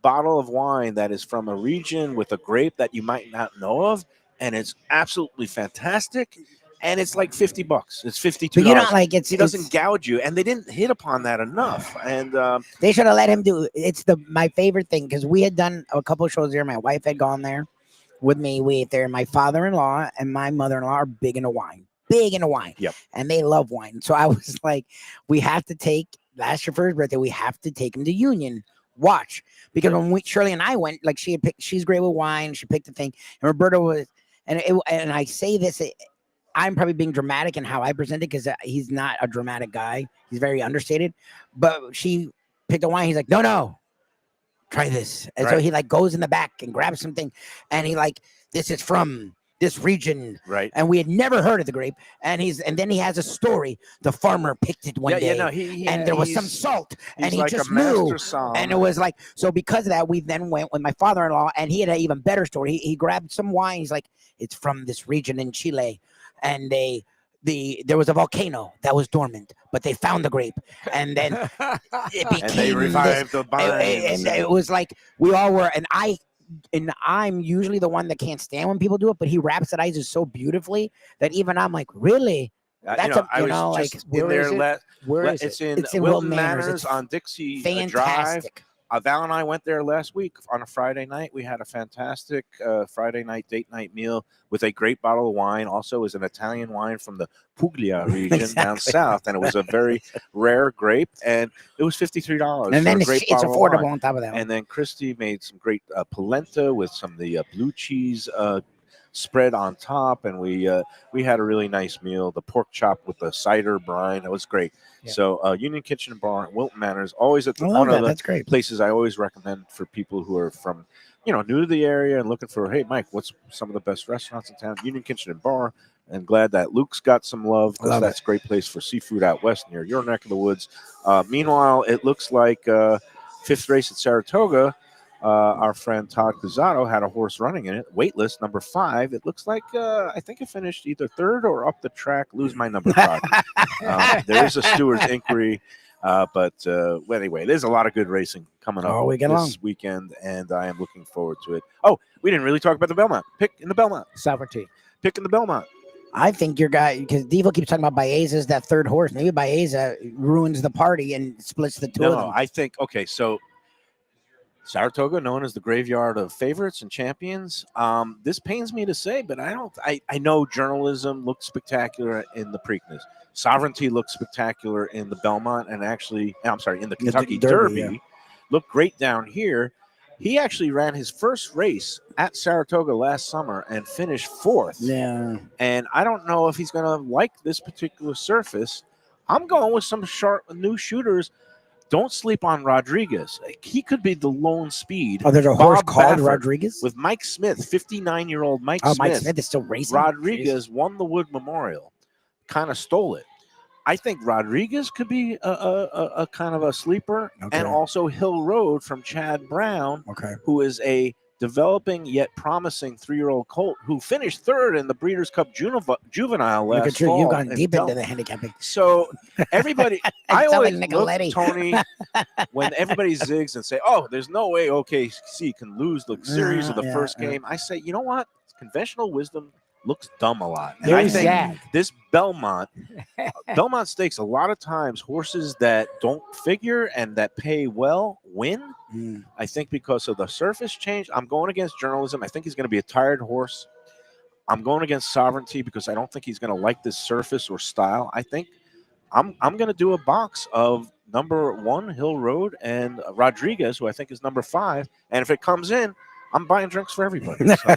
bottle of wine that is from a region with a grape that you might not know of, and it's absolutely fantastic. And it's like $50. It's $52. But you don't like it's. He doesn't it's- gouge you, and they didn't hit upon that enough. And They should have let him do. It's my favorite thing because we had done a couple of shows there. My wife had gone there with me. We ate there. My father-in-law and my mother-in-law are big into wine. Yep. And they love wine. So I was like, we have to take last year for his birthday. We have to take him to Union. Watch, because when Shirley and I went, like she had picked. She's great with wine. She picked the thing, and Roberto was. And I say this. I'm probably being dramatic in how I present it because he's not a dramatic guy. He's very understated. But she picked a wine. He's like, no, try this. And so Right. he like goes in the back and grabs something. And he like, this is from this region. right. And we had never heard of the grape. And then he has a story. The farmer picked it one day. And there was some salt. And he like just a knew. master somm. And it was like, so because of that, we then went with my father-in-law, and he had an even better story. He grabbed some wine. He's like, it's from this region in Chile. And there was a volcano that was dormant, but they found the grape. And then it became and they revived the vines. and it was like we all were, and I'm usually the one that can't stand when people do it, but he rhapsodizes so beautifully that even I'm like, really? That's I was like, just where in there. is it? Where is It's it? in It's in Wilton Wilton Manors. Manors It's on Dixie Drive. Fantastic. Val and I went there last week on a Friday night. We had a fantastic Friday night date night meal with a great bottle of wine. Also, is an Italian wine from the Puglia region down Exactly. south, and it was a very rare grape, and it was $53. And then for a great it's bottle of affordable wine. on top of that. And then Christy made some great polenta with some of the blue cheese spread on top, and we had a really nice meal. The pork chop with the cider brine, it was great. Yeah. So Union Kitchen and Bar, Wilton Manors, always at I one love of that. the That's great. places I always recommend for people who are from, new to the area and looking for, hey, Mike, what's some of the best restaurants in town? Union Kitchen and Bar. And glad that Luke's got some love because Love it. that's a great place for seafood out west near your neck of the woods. Meanwhile, it looks like fifth race at Saratoga. Our friend Todd Cazzato had a horse running in it. Waitlist number 5. It looks like I think it finished either third or up the track. Lose my number, Todd. There is a steward's inquiry. But anyway, there's a lot of good racing coming up All weekend this long. weekend, and I am looking forward to it. Oh, we didn't really talk about the Belmont. Pick in the Belmont. Sovereignty. Pick in the Belmont. I think your guy, because Devo keeps talking about Baeza's that third horse. Maybe Baeza ruins the party and splits the two of No, them. I think, okay, so Saratoga, known as the graveyard of favorites and champions. This pains me to say, but I know journalism looked spectacular in the Preakness. Sovereignty looked spectacular in the Belmont, and actually, I'm sorry, in the Kentucky Derby, Derby. looked great down here. He actually ran his first race at Saratoga last summer and finished 4th. Yeah. And I don't know if he's going to like this particular surface. I'm going with some sharp new shooters. Don't sleep on Rodriguez. He could be the lone speed. Oh, there's a horse Bob called Baffert Rodriguez? with Mike Smith, 59-year-old Mike Oh, Smith. Mike Smith is still racing. Rodriguez won the Wood Memorial, kind of stole it. I think Rodriguez could be a kind of a sleeper, Okay. and also Hill Road from Chad Brown, Okay. who is a developing yet promising 3-year-old colt who finished 3rd in the Breeders' Cup Juvenile Look last at you. fall. You've gone in deep Del- into the handicapping. So everybody, I Sound like always look, Nicoletti. Tony, when everybody zigs and say, "Oh, there's no way OKC can lose the series of the Yeah, first yeah. game," I say, you know what? Conventional wisdom looks dumb a lot. And Very I think sad. this Belmont Stakes, a lot of times horses that don't figure and that pay well win. Mm. I think because of the surface change. I'm going against journalism. I think he's going to be a tired horse. I'm going against Sovereignty because I don't think he's going to like this surface or style. I think I'm going to do a box of number 1 Hill Road and Rodriguez, who I think is number 5. And if it comes in, I'm buying drinks for everybody. So.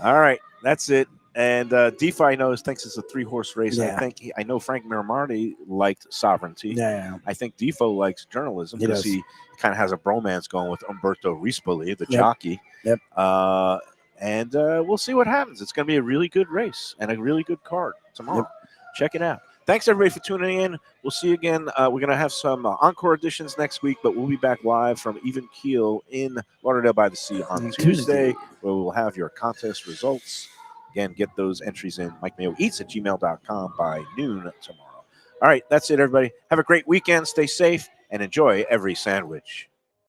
All right, that's it. And Defo, I know, thinks it's a 3-horse race. Yeah. I know Frank Miramarty liked Sovereignty. Yeah. I think Defo likes journalism He because does. he kind of has a bromance going with Umberto Rispoli, the Yep. jockey. Yep. And we'll see what happens. It's going to be a really good race and a really good card tomorrow. Check it out. Thanks, everybody, for tuning in. We'll see you again. We're going to have some encore editions next week, but we'll be back live from Even Keel in Lauderdale by the Sea on Tuesday, where we'll have your contest results. Again, get those entries in MikeMayoEats@gmail.com by noon tomorrow. All right, that's it, everybody. Have a great weekend. Stay safe and enjoy every sandwich.